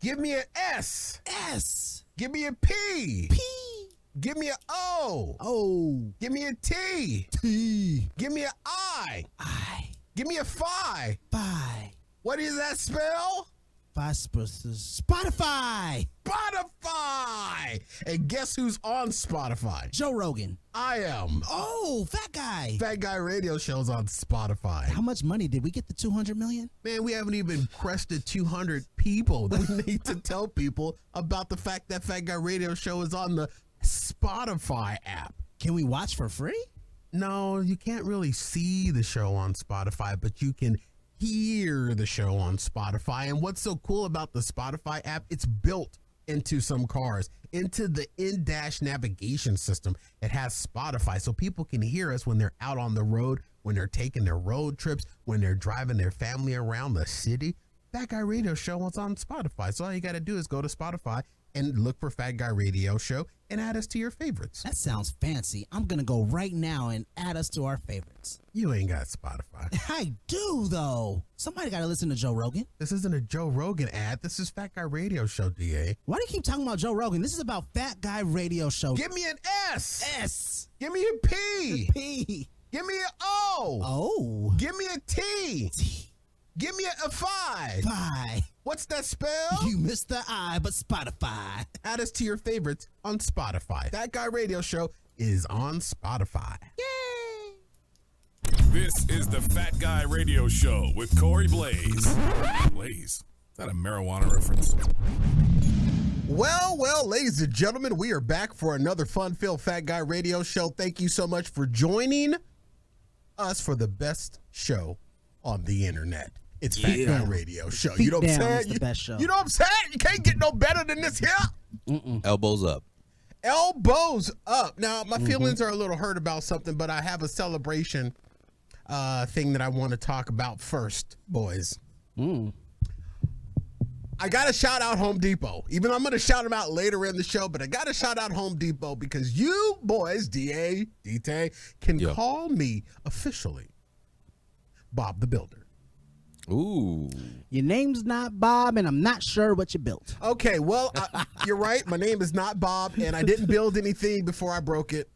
Give me an S. S. Give me a P. P. Give me an O. O. Give me a T. T. Give me an I. I. Give me a Phi. Phi. What does that spell? Spotify. Spotify. And guess who's on Spotify? Joe Rogan. I am. Oh, Fat Guy. Fat Guy Radio Show's on Spotify. How much money did we get? The 200 million? Man, we haven't even crested 200 people. We need to tell people about the fact that Fat Guy Radio Show is on the Spotify app. Can we watch for free? No, you can't really see the show on Spotify, but you can hear the show on Spotify. And what's so cool about the Spotify app, it's built into some cars, into the in-dash navigation system. It has Spotify, so people can hear us when they're out on the road, when they're taking their road trips, when they're driving their family around the city. Fat Guy Radio Show is on Spotify, so all you got to do is go to Spotify and look for Fat Guy Radio Show and add us to your favorites. That sounds fancy. I'm going to go right now and add us to our favorites. You ain't got Spotify. I do, though. Somebody got to listen to Joe Rogan. This isn't a Joe Rogan ad. This is Fat Guy Radio Show, DA. Why do you keep talking about Joe Rogan? This is about Fat Guy Radio Show. Give me an S. S. Give me a P. P. Give me an O. O. Give me a T. T. Give me a Phi. Phi. What's that spell? You missed the I, but Spotify. Add us to your favorites on Spotify. That Guy Radio Show is on Spotify. Yay! This is the Fat Guy Radio Show with Corey Blaze. Blaze? Is that a marijuana reference? Well, ladies and gentlemen, we are back for another fun-filled Fat Guy Radio Show. Thank you so much for joining us for the best show on the internet. It's Fat Guy Radio Show. You know what I'm saying? The best show. You know what I'm saying? You can't get no better than this here. Elbows up. Elbows up. Now, my feelings are a little hurt about something, but I have a celebration thing that I want to talk about first, boys. I got to shout out Home Depot. Even though I'm going to shout them out later in the show, but I got to shout out Home Depot because you boys, DA, DT, can call me officially Bob the Builder. Ooh. Your name's not Bob, and I'm not sure what you built. Okay, well, you're right. My name is not Bob, and I didn't build anything before I broke it.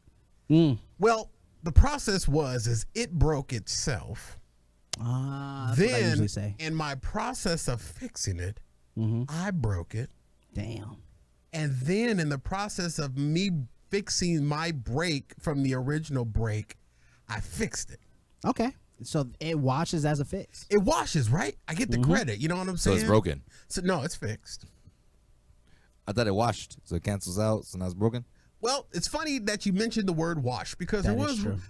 Well, the process is it broke itself. That's what I usually say. In my process of fixing it, I broke it. Damn. And then in the process of me fixing my brake from the original brake, I fixed it. Okay. So it washes as a fix. It washes, right? I get the credit. You know what I'm saying? So it's broken. So no, it's fixed. I thought it washed, so it cancels out, so now it's broken. Well, it's funny that you mentioned the word wash because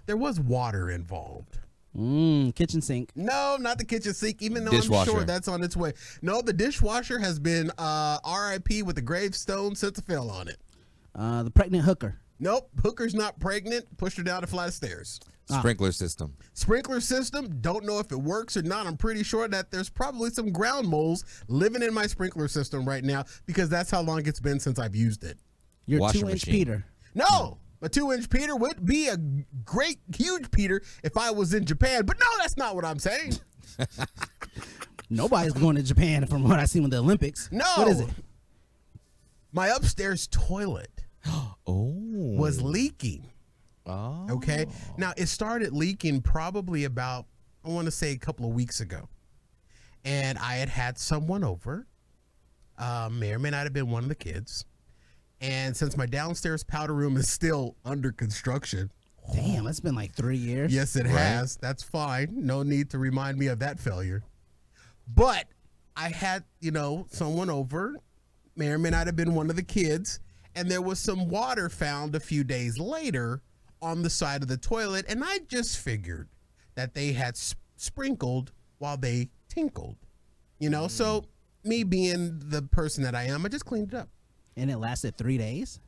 there was water involved. Kitchen sink. No, not the kitchen sink, even though Dishwasher. I'm sure that's on its way. No, the dishwasher has been RIP with the gravestone since it fell on it. The pregnant hooker. Nope, hooker's not pregnant. Pushed her down a flight of stairs. Sprinkler system. Sprinkler system, don't know if it works or not. I'm pretty sure that there's probably some ground moles living in my sprinkler system right now because that's how long it's been since I've used it. Your Washer 2-inch machine. Peter. No, a 2-inch Peter would be a great, huge Peter if I was in Japan. But no, that's not what I'm saying. Nobody's going to Japan from what I see with the Olympics. No. What is it? My upstairs toilet was leaking. Oh. Okay. Now, it started leaking probably about, I want to say a couple of weeks ago. And I had someone over. May or may not have been one of the kids. And since my downstairs powder room is still under construction. Damn, that's been like 3 years. Yes, it has. That's fine. No need to remind me of that failure. But I had, someone over. May or may not have been one of the kids. And there was some water found a few days later on the side of the toilet, and I just figured that they had sprinkled while they tinkled, so me being the person that I am, I just cleaned it up. And it lasted 3 days?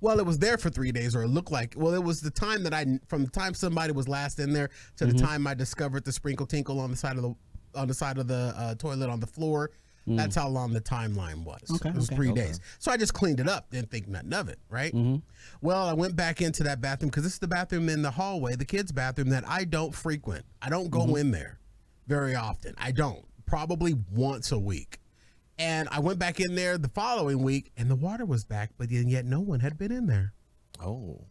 Well, it was there for 3 days, or it looked like. Well, it was the time that from the time somebody was last in there to the time I discovered the sprinkle tinkle on the side of the toilet on the floor. That's how long the timeline was. Okay, it was 3 days. So I just cleaned it up, didn't think nothing of it, right? Well, I went back into that bathroom because this is the bathroom in the hallway, the kids' bathroom that I don't frequent. I don't go in there very often. I don't. Probably once a week. And I went back in there the following week, and the water was back, but yet no one had been in there. Oh.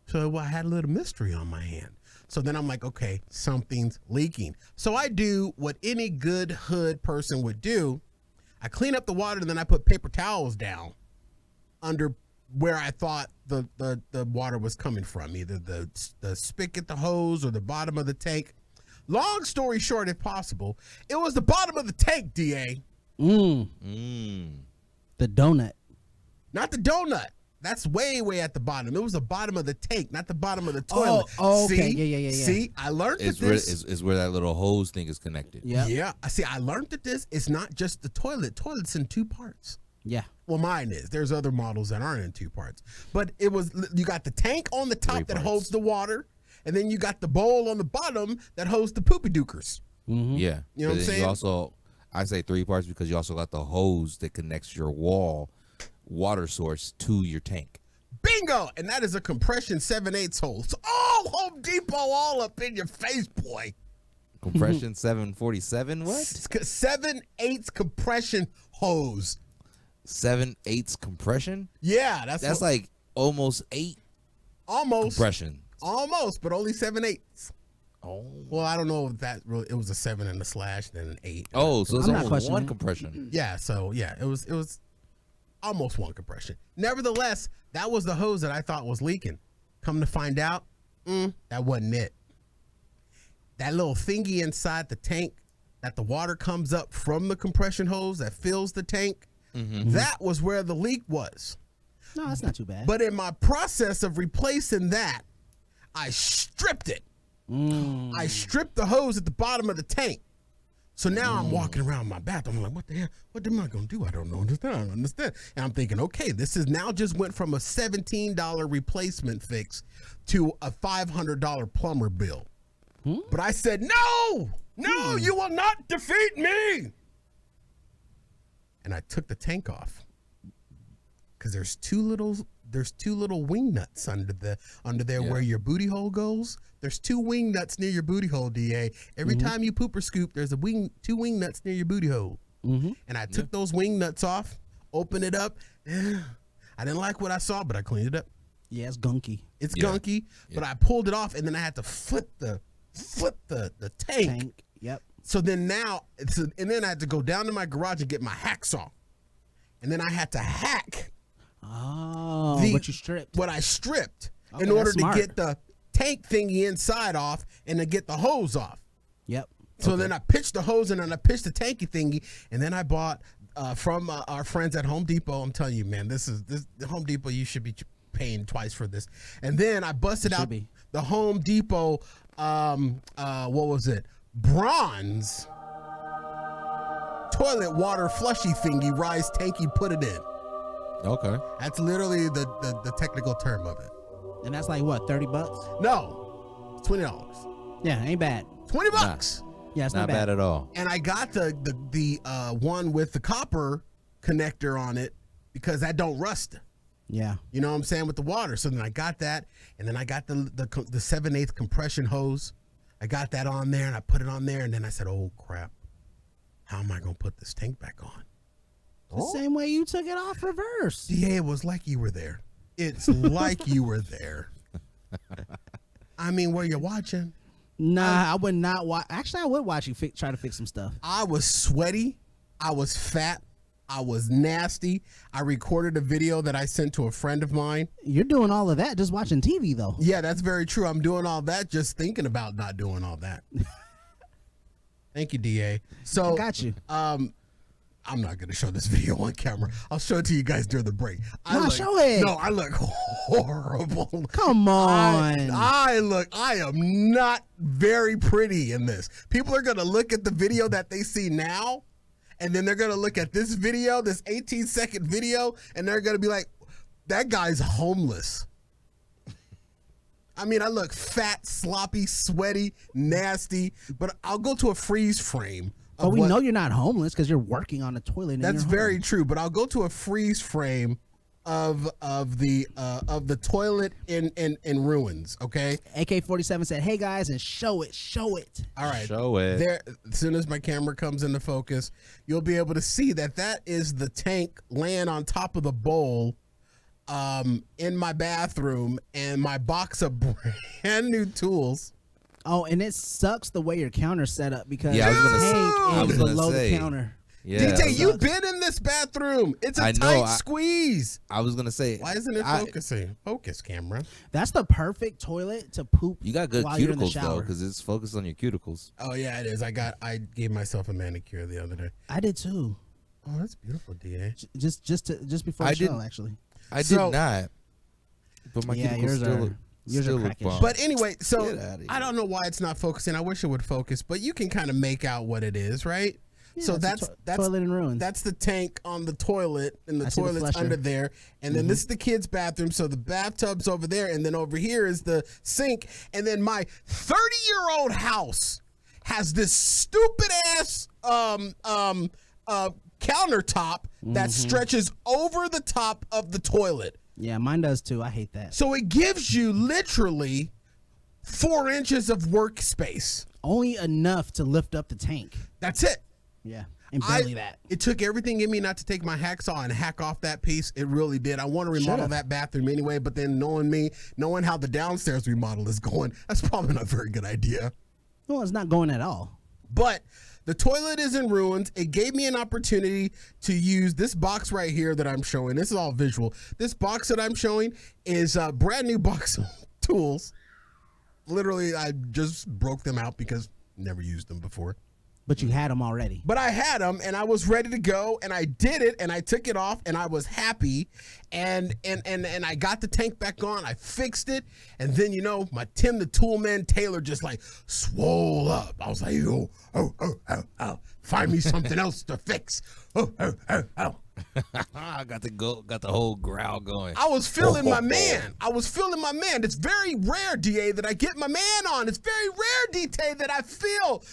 So I had a little mystery on my hand. So then I'm like, okay, something's leaking. So I do what any good hood person would do. I clean up the water, and then I put paper towels down under where I thought the water was coming from, either the spigot, the hose, or the bottom of the tank. Long story short, if possible, it was the bottom of the tank, DA. The donut. Not the donut. That's way at the bottom. It was the bottom of the tank, not the bottom of the toilet. Oh, okay. See? Yeah. See, I learned It's that this is where that little hose thing is connected. Yeah. Yeah, see, I learned that this is not just the toilet. Toilet's in 2 parts. Yeah. Well, mine is. There's other models that aren't in 2 parts. But it was, you got the tank on the top 3 that parts. holds the water, and then you got the bowl on the bottom that holds the poopy dookers. Yeah. You know what I'm But then saying? You also, I say 3 parts because you also got the hose that connects your wall water source to your tank. Bingo! And that is a compression 7/8 hose. Oh, Home Depot all up in your face, boy. Compression 747. What? 7/8 compression hose. 7/8 compression? Yeah, that's what, like almost 8 almost compression. almost, but only 7/8. Oh. Well, I don't know if that really, it was a 7 and a slash, then an 8. Oh, so it's I'm not almost questioning 1 it. compression. Yeah, so yeah, it was almost 1 compression. Nevertheless, that was the hose that I thought was leaking. Come to find out, that wasn't it. That little thingy inside the tank that the water comes up from the compression hose that fills the tank, that was where the leak was. No, that's not too bad. But in my process of replacing that, I stripped it. I stripped the hose at the bottom of the tank. So now I'm walking around my bathroom. I'm like, what the hell? What am I going to do? I don't understand. And I'm thinking, okay, this is now just went from a $17 replacement fix to a $500 plumber bill. But I said, no, you will not defeat me. And I took the tank off because there's two little wing nuts under there where your booty hole goes. There's 2 wing nuts near your booty hole, DA. Every time you poop or scoop, there's 2 wing nuts near your booty hole. And I took those wing nuts off, opened it up. I didn't like what I saw, but I cleaned it up. Yeah, it's gunky. It's gunky, but I pulled it off, and then I had to flip the tank. Yep. So then and then I had to go down to my garage and get my hacksaw. And then I had to hack Oh, what you stripped. what I stripped Okay, in order that's smart. to get the tank thingy inside off and to get the hose off. Yep. So then I pitched the hose and then I pitched the tanky thingy, and then I bought from our friends at Home Depot. I'm telling you, man, this Home Depot. You should be paying twice for this. And then I busted out the Home Depot. What was it? Bronze toilet water flushy thingy. Rise tanky. Put it in. Okay. That's literally the technical term of it. And that's like what, $30? No, it's $20. Yeah, ain't bad. $20. Yeah, it's Not bad at all. And I got the one with the copper connector on it because that don't rust. Yeah. You know what I'm saying, with the water. So then I got that, and then I got the 7/8 compression hose. I got that on there, and I put it on there, and then I said, oh crap, how am I gonna put this tank back on? The same way you took it off reverse. Yeah, it was like you were there. It's like you were there. I mean, were you watching? Nah, I would not watch. Actually, I would watch you try to fix some stuff. I was sweaty. I was fat. I was nasty. I recorded a video that I sent to a friend of mine. You're doing all of that just watching TV, though. Yeah, that's very true. I'm doing all that just thinking about not doing all that. Thank you, DA. So I got you. I'm not going to show this video on camera. I'll show it to you guys during the break. Show it. No, I look horrible. Come on. I am not very pretty in this. People are going to look at the video that they see now, and then they're going to look at this video, this 18-second video, and they're going to be like, that guy's homeless. I mean, I look fat, sloppy, sweaty, nasty, but I'll go to a freeze frame. But we know you're not homeless because you're working on the toilet. That's very true, but I'll go to a freeze frame of the toilet in ruins. Okay. AK-47 said, "Hey guys, and show it." All right. Show it. There, as soon as my camera comes into focus, you'll be able to see that is the tank laying on top of the bowl in my bathroom, and my box of brand new tools. Oh, and it sucks the way your counter's set up because Yeah, I was the gonna say- tank I is was gonna below say. the counter. Yeah, DJ, you've been in this bathroom. It's a I know, tight squeeze. I was gonna say. Why isn't it focusing? Focus, camera. That's the perfect toilet to poop. You got good while you're in the cuticles though, shower. because it's focused on your cuticles. Oh yeah, it is. I gave myself a manicure the other day. I did too. Oh, that's beautiful, DA. Just before I the show, didn't- actually. I So- did not, but my Yeah, cuticles yours still are- look. yours are still look cracking. bomb. But anyway, so Get outta I here. don't know why it's not focusing. I wish it would focus, but you can kind of make out what it is, right? So it's a that's toilet in ruins. That's the tank on the toilet, and the I see the toilet's flusher. under there. And then this is the kids' bathroom. So the bathtub's over there, and then over here is the sink. And then my 30-year-old house has this stupid ass countertop that stretches over the top of the toilet. Yeah, mine does too. I hate that. So it gives you literally 4 inches of workspace. Only enough to lift up the tank. That's it. Yeah, and barely that. It took everything in me not to take my hacksaw and hack off that piece. It really did. I want to remodel Should've. that bathroom anyway, but then knowing me, knowing how the downstairs remodel is going, that's probably not a very good idea. No, it's not going at all. But the toilet is in ruins. It gave me an opportunity to use this box right here that I'm showing. This is all visual. This box that I'm showing is a brand new box of tools. Literally, I just broke them out because never used them before. But you had them already. But I had them, and I was ready to go, and I did it, and I took it off, and I was happy, and I got the tank back on. I fixed it, and then my Tim the Toolman Taylor just like swole up. I was like, oh, find me something else to fix. Oh. I got the whole growl going. I was feeling my man. It's very rare, DA, that I get my man on. It's very rare, DT, that I feel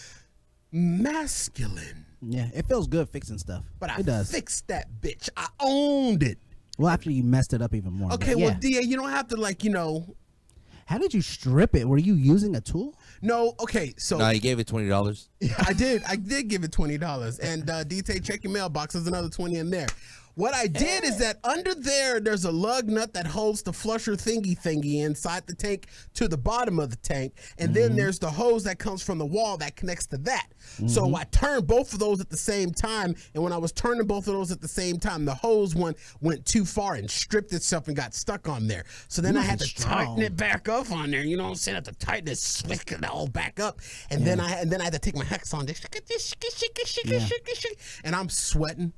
masculine. Yeah, it feels good fixing stuff. But I it does. fixed that bitch. I owned it. Well, after you messed it up even more. Okay, but well, yeah. DA, you don't have to How did you strip it? Were you using a tool? No, okay, so No, you gave it $20. yeah, I did give it $20, and DT, check your mailbox. There's another 20 in there. What I did is that under there's a lug nut that holds the flusher thingy inside the tank to the bottom of the tank, and then there's the hose that comes from the wall that connects to that. So I turned both of those at the same time, and when I was turning both of those at the same time, the hose went too far and stripped itself and got stuck on there. So then I had to tighten it back up on there. You know what I'm saying? I had to tighten it, slick it all back up, and then I had to take my hacksaw and I'm sweating.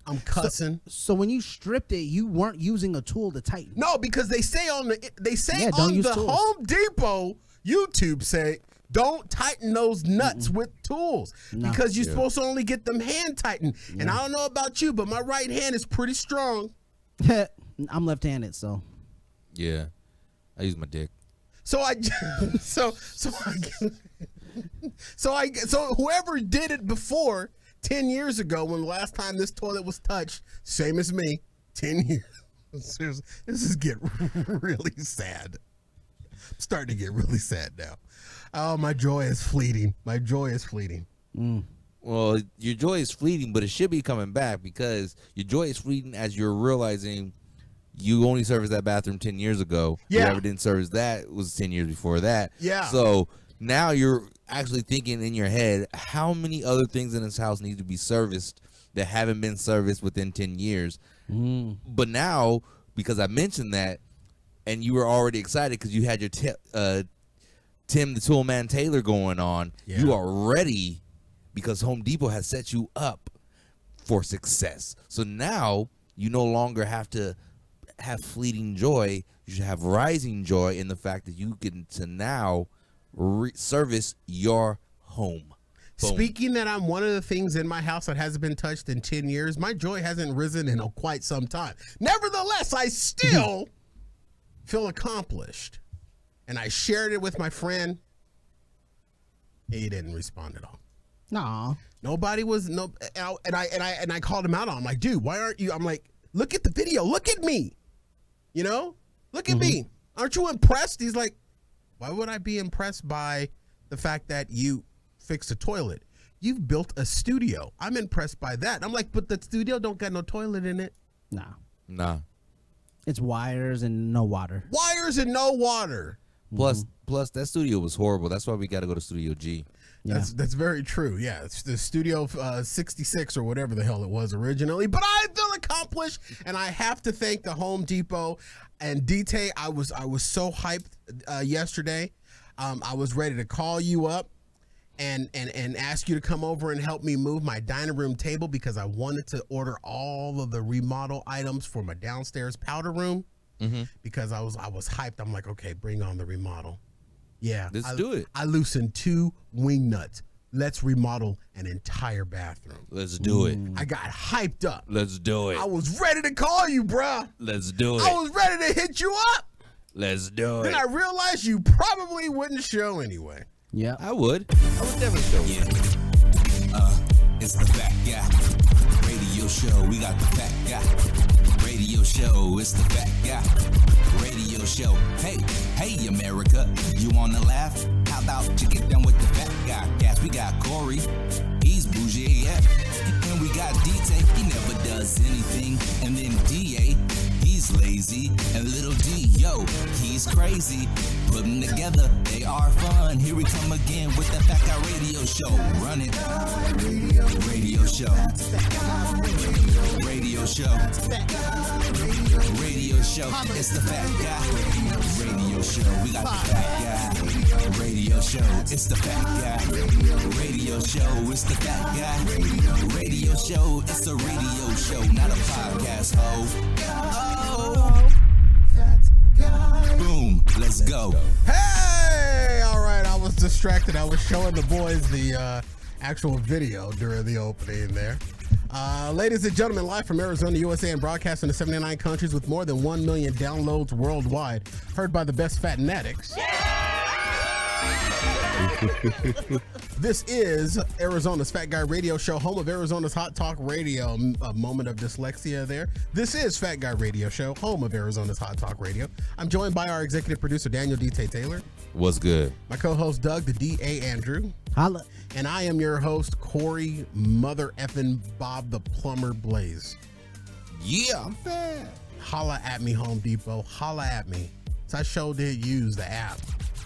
I'm cussing. So when you stripped it, you weren't using a tool to tighten. No, because they say on the don't on use the tools. Home Depot YouTube say don't tighten those nuts with tools because you're supposed to only get them hand tightened. And I don't know about you, but my right hand is pretty strong. I'm left-handed, so. Yeah, I use my dick. So whoever did it before 10 years ago, when the last time this toilet was touched, same as me, 10 years. Seriously, this is getting really sad. I'm starting to get really sad now. Oh, my joy is fleeting. My joy is fleeting. Well, your joy is fleeting, but it should be coming back because your joy is fleeting as you're realizing you only serviced that bathroom 10 years ago. Yeah. Whoever didn't service that was 10 years before that. Yeah. So now you're actually thinking in your head, how many other things in this house need to be serviced that haven't been serviced within 10 years? But now, because I mentioned that, and you were already excited because you had your Tim the Toolman Taylor going on, you are ready because Home Depot has set you up for success. So now you no longer have to have fleeting joy. You should have rising joy in the fact that you get to now service your home. Boom. Speaking that I'm one of the things in my house that hasn't been touched in 10 years, my joy hasn't risen in quite some time. Nevertheless, I still feel accomplished. And I shared it with my friend. He didn't respond at all. Nah. Nobody was and I called him out on. I'm like, dude, why aren't you? I'm like, look at the video. Look at me. You know, look at me. Aren't you impressed? He's like, why would I be impressed by the fact that you fixed a toilet? You've built a studio. I'm impressed by that. I'm like, but the studio don't got no toilet in it. Nah. It's wires and no water. Wires and no water. Plus that studio was horrible. That's why we got to go to Studio G. That's very true. Yeah, it's the Studio 66 or whatever the hell it was originally. But I feel accomplished, and I have to thank the Home Depot and DT. I was so hyped yesterday. I was ready to call you up and ask you to come over and help me move my dining room table because I wanted to order all of the remodel items for my downstairs powder room. Because I was hyped. I'm like, okay, bring on the remodel. Yeah, Let's do it. I loosened 2 wing nuts. Let's remodel an entire bathroom. Let's do it. I got hyped up. Let's do it. I was ready to call you, bruh. Let's do it. I was ready to hit you up. Let's do Then it. I realized you probably wouldn't show anyway. Yeah. I would definitely show you. It's the Fat Guy Radio Show. We got the Fat Guy Radio Show. It's the Fat Guy Radio Show. Hey, America, you wanna laugh? How about you get down with the Fat Guy? Yes, we got Corey. He's bougie, yeah. And we got DT. He never does anything. And then DA. He's lazy. And little D, yo, he's crazy. Put them together, they are fun. Here we come again with the Fat Guy Radio Show. Run it. Radio Show. Radio Show. Radio Show. It's the Fat Guy Radio Show. We got the Fat Guy Radio Show. It's the Fat Guy Radio Show. It's the Fat Guy Radio Show. It's a radio show, not a podcast, Boom, let's go. Hey, all right. I was distracted. I was showing the boys the actual video during the opening there. Ladies and gentlemen, live from Arizona, USA, and broadcasting to 79 countries with more than 1 million downloads worldwide. Heard by the best fanatics. This is Arizona's Fat Guy Radio Show, home of Arizona's Hot Talk Radio. A moment of dyslexia there. This is Fat Guy Radio Show, home of Arizona's Hot Talk Radio. I'm joined by our executive producer, Daniel D.T. Taylor. What's good? My co-host, Doug, the D.A. Andrew. Holla. And I am your host, Corey Mother Effin' Bob the Plumber Blaze. Yeah, I'm fat. Holla at me, Home Depot. Holla at me. So I sure did use the app.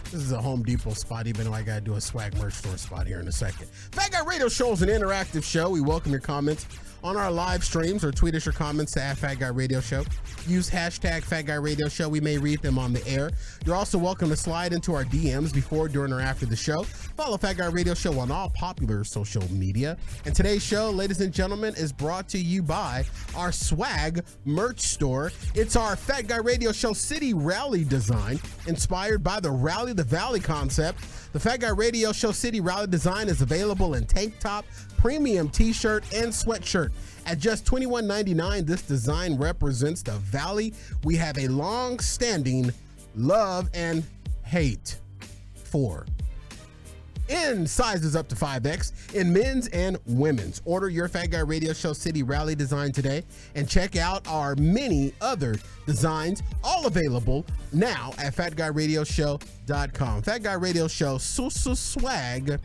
This is a Home Depot spot, even though I got to do a swag merch store spot here in a second. Fat Guy Radio Show is an interactive show. We welcome your comments on our live streams or tweet us your comments to @Fat Guy Radio Show. Use hashtag Fat Guy Radio Show. We may read them on the air. You're also welcome to slide into our DMs before, during, or after the show. Follow Fat Guy Radio Show on all popular social media. And today's show, ladies and gentlemen, is brought to you by our swag merch store. It's our Fat Guy Radio Show City Rally design, inspired by the Rally the Valley concept. The Fat Guy Radio Show City Rally design is available in tank top, premium t-shirt, and sweatshirt. At just $21.99, this design represents the Valley we have a long-standing love and hate for. In sizes up to 5X, in men's and women's. Order your Fat Guy Radio Show City Rally design today and check out our many other designs, all available now at FatGuyRadioShow.com. Fat Guy Radio Show swag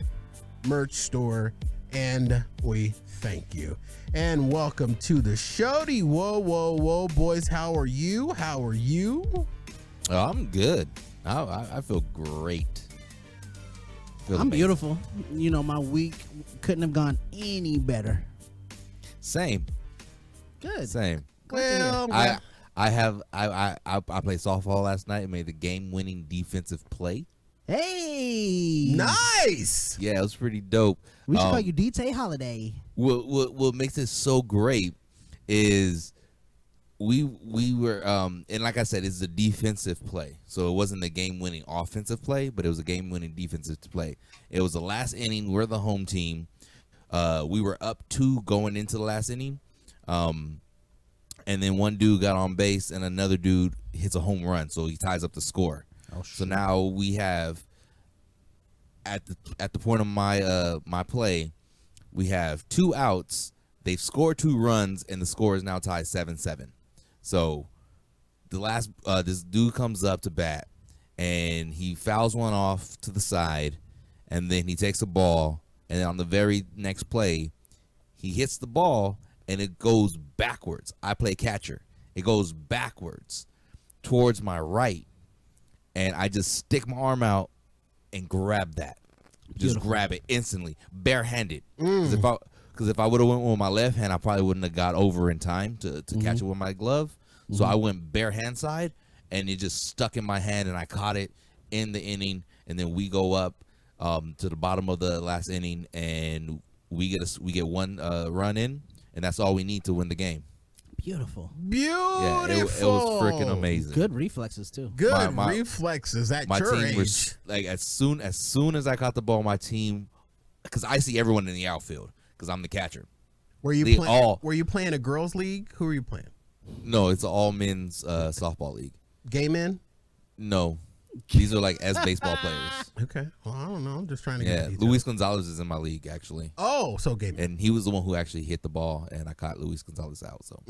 merch store, and we thank you. And welcome to the show. Whoa, boys. How are you? How are you? Oh, I'm good. I feel great. I'm amazing. beautiful. You know, my week couldn't have gone any better. Same. Good. Same. Well, I played softball last night and made the game-winning defensive play. Hey. nice. Yeah, it was pretty dope. We should call you DT Holiday. What makes it so great is we were and like I said, it's a defensive play, so it wasn't a game-winning offensive play, but it was a game-winning defensive play. It was the last inning. We're the home team. We were up 2 going into the last inning, and then one dude got on base and another dude hits a home run, so he ties up the score. So now we have at the point of my my play, we have 2 outs, They've scored 2 runs, and the score is now tied 7-7. So the last this dude comes up to bat, and he fouls one off to the side, and then he takes a ball, and then on the very next play, he hits the ball, and it goes backwards. I play catcher. It goes backwards towards my right, and I just stick my arm out and grab that. Just grab it instantly, barehanded. Because if I would have went with my left hand, I probably wouldn't have got over in time to catch it with my glove. So I went bare hand side, and it just stuck in my hand, and I caught it in the inning. And then we go up to the bottom of the last inning, and we get one run in, and that's all we need to win the game. Beautiful. Beautiful. Yeah, it was freaking amazing. Good reflexes too. Good reflexes at my your team age. was like as soon as I caught the ball, my team, because I see everyone in the outfield because I'm the catcher. Were you playing a girls' league? Who were you playing? No, it's an all men's softball league. Gay men? No, these are like baseball players. Okay. Well, I don't know. I'm just trying to get Luis Gonzalez is in my league actually. Oh, so gay men. And he was the one who actually hit the ball, and I caught Luis Gonzalez out. So,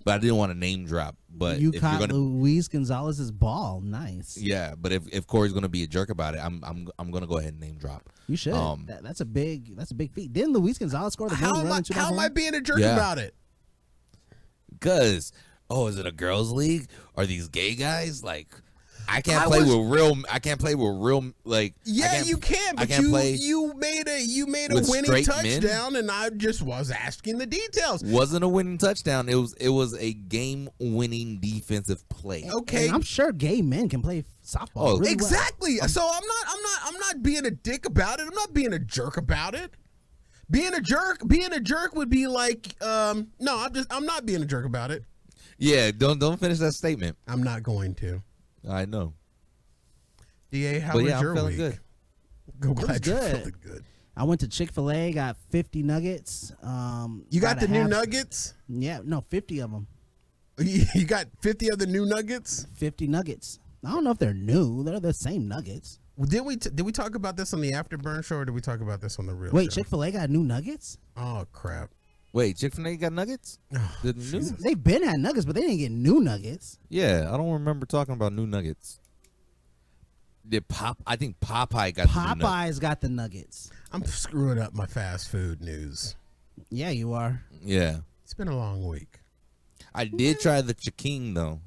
but I didn't want to name drop. But you if caught you're gonna, Luis Gonzalez's ball. Nice. yeah. But if Corey's gonna be a jerk about it, I'm gonna go ahead and name drop. You should. That's a big feat. Didn't Luis Gonzalez score the game run in 2001? How am I being a jerk about it? Because is it a girls' league? Are these gay guys like? I can't play with real like. Yeah, you can. But you made a winning touchdown, and I just was asking the details. Wasn't a winning touchdown. It was a game-winning defensive play. Okay, and I'm sure gay men can play softball. Oh, really exactly. Well. So I'm not being a dick about it. I'm not being a jerk about it. Being a jerk would be like, no, I'm not being a jerk about it. Yeah, don't finish that statement. I'm not going to. I know. DA, how was your I'm feeling week? Good. I'm glad you're good. feeling good. I went to Chick-fil-A, got 50 nuggets. You got the new nuggets? Yeah, no, 50 of them. You got 50 of the new nuggets? 50 nuggets. I don't know if they're new. They're the same nuggets. Well, did we talk about this on the Afterburn show, or did we talk about this on the real Wait, show? Chick-fil-A got new nuggets? Oh, crap. Wait, Chick-fil-A got nuggets? They've been had nuggets, but they didn't get new nuggets. Yeah, I don't remember talking about new nuggets. I think Popeye got the new nuggets. Popeye's got the nuggets. I'm screwing up my fast food news. Yeah, you are. Yeah. It's been a long week. I did try the Chiking though.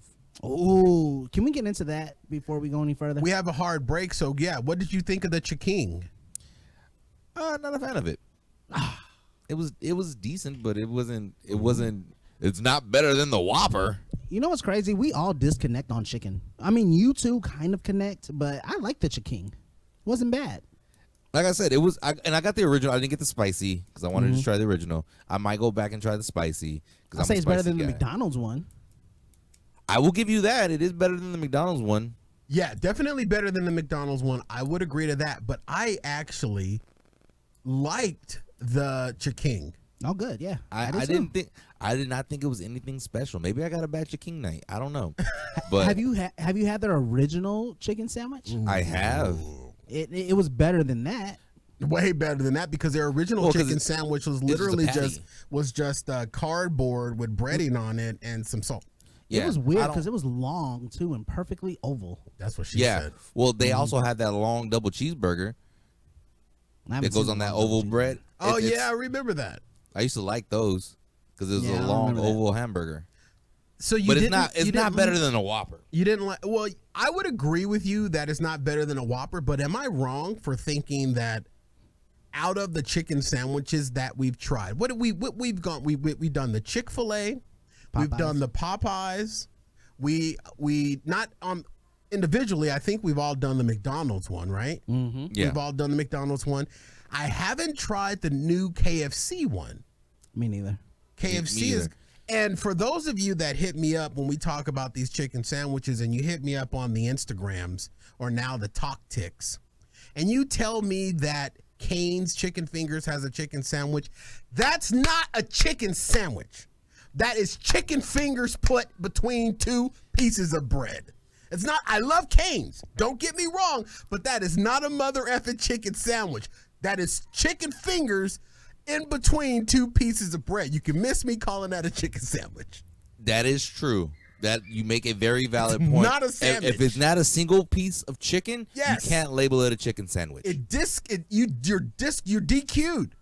Oh, can we get into that before we go any further? We have a hard break, so yeah. What did you think of the Chiking? Not a fan of it. It was decent, but it wasn't. It's not better than the Whopper. You know what's crazy? We all disconnect on chicken. I mean, you two kind of connect, but I like the Chiking. Wasn't bad. Like I said, I got the original. I didn't get the spicy because I wanted to try the original. I might go back and try the spicy. I'll say it's better than the McDonald's one. I will give you that. It is better than the McDonald's one. Yeah, definitely better than the McDonald's one. I would agree to that, but I actually liked the Chiking. Oh, good. Yeah, I did not think it was anything special. Maybe I got a bad Chiking night. I don't know. But have you had their original chicken sandwich? I have. It was better than that. Way better than that, because their original chicken sandwich was literally just cardboard with breading on it and some salt. Yeah, it was weird because it was long too and perfectly oval. That's what she said. Well, they also had that long double cheeseburger that goes on that oval bread. Oh, yeah, I remember that. I used to like those because it was a long oval hamburger. So it's not better than a Whopper. You didn't like? Well, I would agree with you that it's not better than a Whopper, but am I wrong for thinking that out of the chicken sandwiches that we've tried, we've done the Chick-fil-A, we've done the Popeyes, we not individually, I think we've all done the McDonald's one, right? Mm-hmm. Yeah. We've all done the McDonald's one. I haven't tried the new KFC one. Me neither. KFC is. And for those of you that hit me up when we talk about these chicken sandwiches, and you hit me up on the Instagrams or now the Talk Ticks, and you tell me that Cane's Chicken Fingers has a chicken sandwich, that's not a chicken sandwich. That is chicken fingers put between two pieces of bread. It's not. I love Cane's. Don't get me wrong, but that is not a mother effing chicken sandwich. That is chicken fingers in between two pieces of bread. You can miss me calling that a chicken sandwich. That is true. That you make a very valid point. Not a sandwich. If it's not a single piece of chicken, Yes. you can't label it a chicken sandwich. You're DQ'd.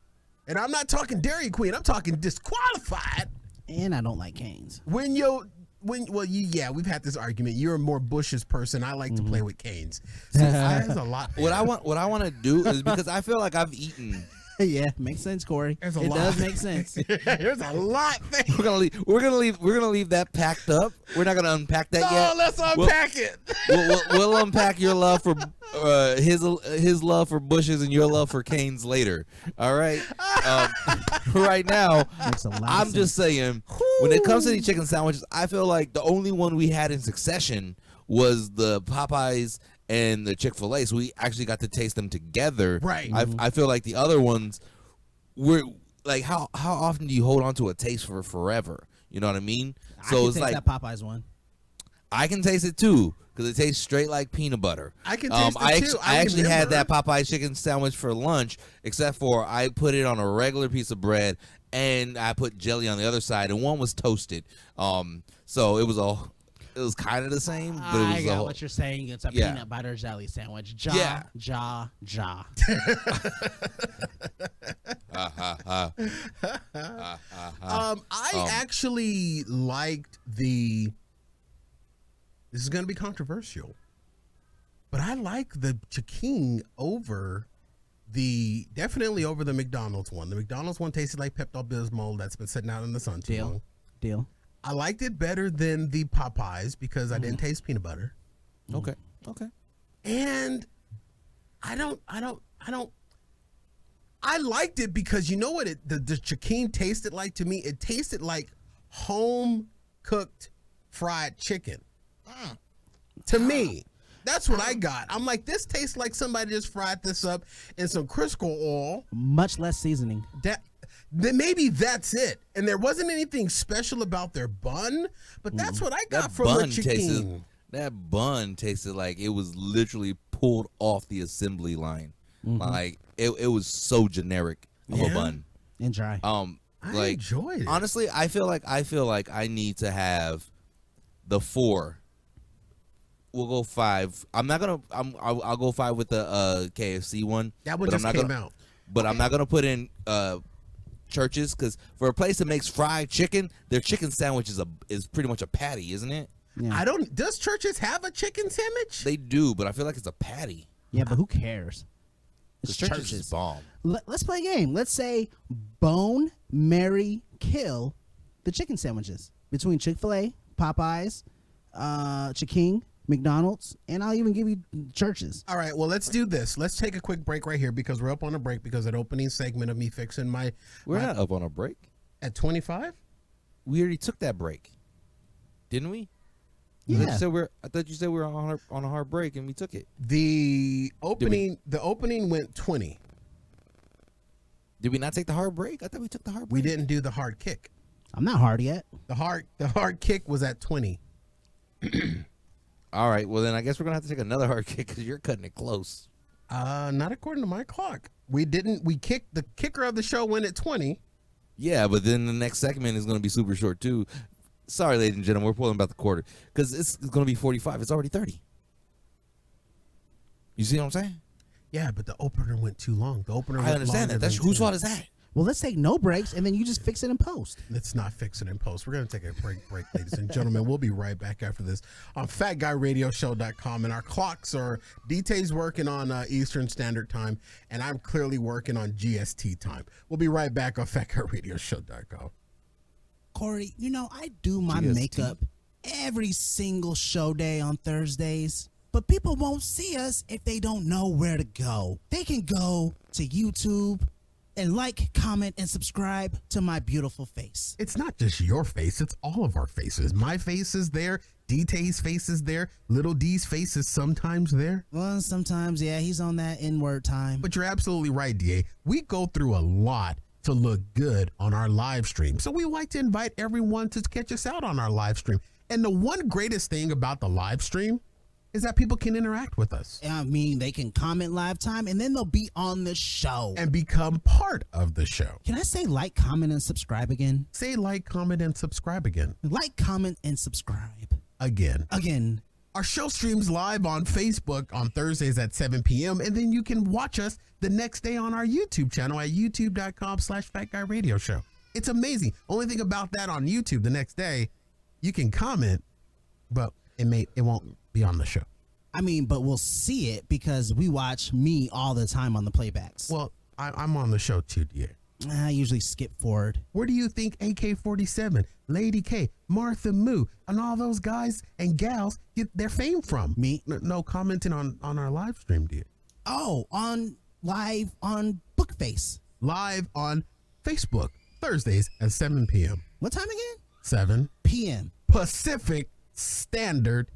And I'm not talking Dairy Queen. I'm talking disqualified. And I don't like Cane's. We've had this argument. You're a more Bush's person. I like to play with Cane's. So there's a lot. What I want to do is, because I feel like I've eaten. Yeah, makes sense, Corey. There's a It lot. does make sense. There's a lot. We're gonna leave that packed up. We're not gonna unpack that yet. Let's unpack it. We'll unpack your love for his love for Bush's and your love for Cane's later. All right. Right now, Makes a lot of I'm sense. just saying, when it comes to these chicken sandwiches, I feel like the only one we had in succession was the Popeyes and the Chick-fil-A, so we actually got to taste them together. Right. I feel like the other ones were like, how often do you hold on to a taste for forever? You know what I mean? I So can it's take like that Popeyes one. I can taste it too, because it tastes straight like peanut butter. I can taste it too. I actually had remember. that Popeye chicken sandwich for lunch, except for I put it on a regular piece of bread and I put jelly on the other side, and one was toasted. So it was kind of the same, but it was I got what you're saying. It's a Yeah. peanut butter jelly sandwich. Yeah. Ja. I actually liked the. This is going to be controversial, but I like the chicken definitely over the McDonald's one. The McDonald's one tasted like Pepto-Bismol that's been sitting out in the sun too long. Deal. I liked it better than the Popeyes because I didn't taste peanut butter. Okay. And I liked it because you know what the chicken tasted like to me? It tasted like home cooked fried chicken. To me, that's what I got. I'm like, this tastes like somebody just fried this up in some Crisco oil. Much less seasoning. Then maybe that's it. And there wasn't anything special about their bun, but that's what I got from the chicken. That bun tasted like it was literally pulled off the assembly line. Like it was so generic of a bun. And dry. I enjoyed it. Honestly, I feel like I need to have the 4. We'll go 5. I'll go 5 with the KFC one. That one just came out. But I'm not gonna put in Church's, because for a place that makes fried chicken, their chicken sandwich is pretty much a patty, isn't it? Yeah. Does Church's have a chicken sandwich? They do, but I feel like it's a patty. Yeah, but who cares? It's Church's is bomb. Let's play a game. Let's say bone, marry, kill the chicken sandwiches between Chick-fil-A, Popeyes, Chicken, McDonald's, and I'll even give you Church's. All right, well, let's do this. Let's take a quick break right here because we're up on a break because that opening segment of me fixing We're not up on a break. at 25. We already took that break, didn't we? Yeah. I thought you said we were on a hard break and we took it. The opening went 20. Did we not take the hard break? I thought we took the hard break. We didn't do the hard kick. I'm not hard yet. The hard kick was at 20. All right. Well, then I guess we're gonna have to take another hard kick because you're cutting it close. Not according to my clock. We kicked the kicker of the show went at 20. Yeah, but then the next segment is gonna be super short too. Sorry, ladies and gentlemen, we're pulling about the quarter because it's gonna be 45. It's already 30. You see what I'm saying? Yeah, but the opener went too long. The opener. I went understand longer that. That's than whose 10. fault is that? Well, let's take no breaks, and then you just fix it in post. Let's not fix it in post. We're going to take a break, ladies and gentlemen. We'll be right back after this on FatGuyRadioShow.com. And our clocks are, DT's working on Eastern Standard Time, and I'm clearly working on GST time. We'll be right back on FatGuyRadioShow.com. Corey, you know, I do my GST. makeup every single show day on Thursdays, but people won't see us if they don't know where to go. They can go to YouTube and like, comment, and subscribe to my beautiful face. It's not just your face, it's all of our faces. My face is there, DT's face is there, Little D's face is sometimes there. Well, sometimes, yeah, he's on that N-word time. But you're absolutely right, DA. We go through a lot to look good on our live stream. So we like to invite everyone to catch us out on our live stream. And the one greatest thing about the live stream is that people can interact with us I mean, they can comment live time, and then they'll be on the show. and become part of the show. Can I say like, comment, and subscribe again? Say like, comment, and subscribe again. Like, comment, and subscribe. Again. Our show streams live on Facebook on Thursdays at 7 p.m. And then you can watch us the next day on our YouTube channel at youtube.com/FatGuyRadioShow. It's amazing. Only thing about that on YouTube the next day, you can comment, but it won't be on the show. I mean, but we'll see it because we watch me all the time on the playbacks. Well, I'm on the show too, dear. I usually skip forward. Where do you think AK-47, Lady K, Martha Moo, and all those guys and gals get their fame from? Me? No commenting on our live stream, dear. Oh, live on Bookface. Live on Facebook, Thursdays at 7 p.m. What time again? 7 PM. Pacific Standard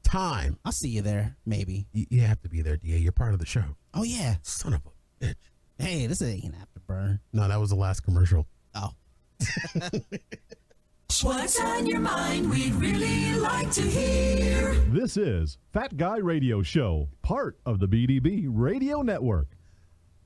Time. I'll see you there, maybe. You have to be there, DA. You're part of the show. Oh, yeah. Son of a bitch. Hey, this ain't Afterburn. No, that was the last commercial. Oh. What's on your mind? We'd really like to hear. This is Fat Guy Radio Show, part of the BDB Radio Network.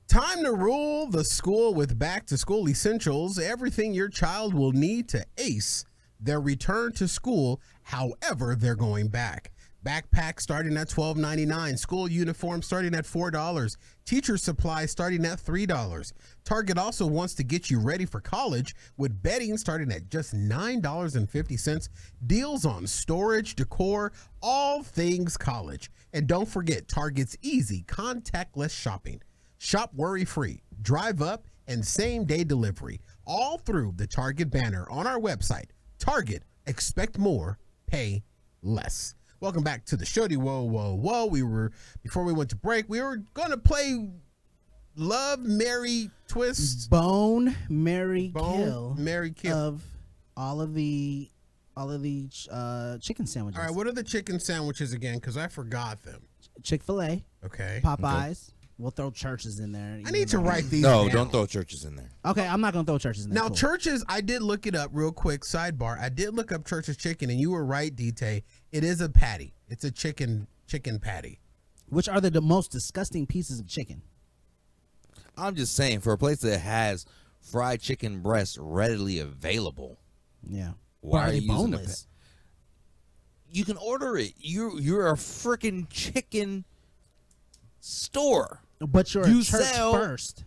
Time to rule the school with back-to-school essentials, everything your child will need to ace their return to school, however they're going back. Backpack starting at $12.99, school uniform starting at $4, teacher supplies starting at $3. Target also wants to get you ready for college with bedding starting at just $9.50, deals on storage, decor, all things college. And don't forget Target's easy contactless shopping. Shop worry-free, drive up, and same-day delivery, all through the Target banner on our website. Target, expect more, pay less. Welcome back to the show. Whoa. Before we went to break, we were going to play Love, Marry, Twist. Bone, Marry, Bone, Marry, Kill. Of all of the chicken sandwiches. All right, what are the chicken sandwiches again? Because I forgot them. Chick-fil-A, Okay. Popeyes. We'll throw Churches in there. I need to write these No, down. don't throw Churches in there. Okay, I'm not going to throw Churches in there. Now, Cool. Churches, I did look it up real quick. Sidebar. I did look up Church's chicken, and you were right, DT. It is a patty. It's a chicken patty. Which are the most disgusting pieces of chicken? I'm just saying, for a place that has fried chicken breasts readily available, Yeah. why are are they you using a boneless? you can order it. You're a freaking chicken store. But you're You a church sell- first.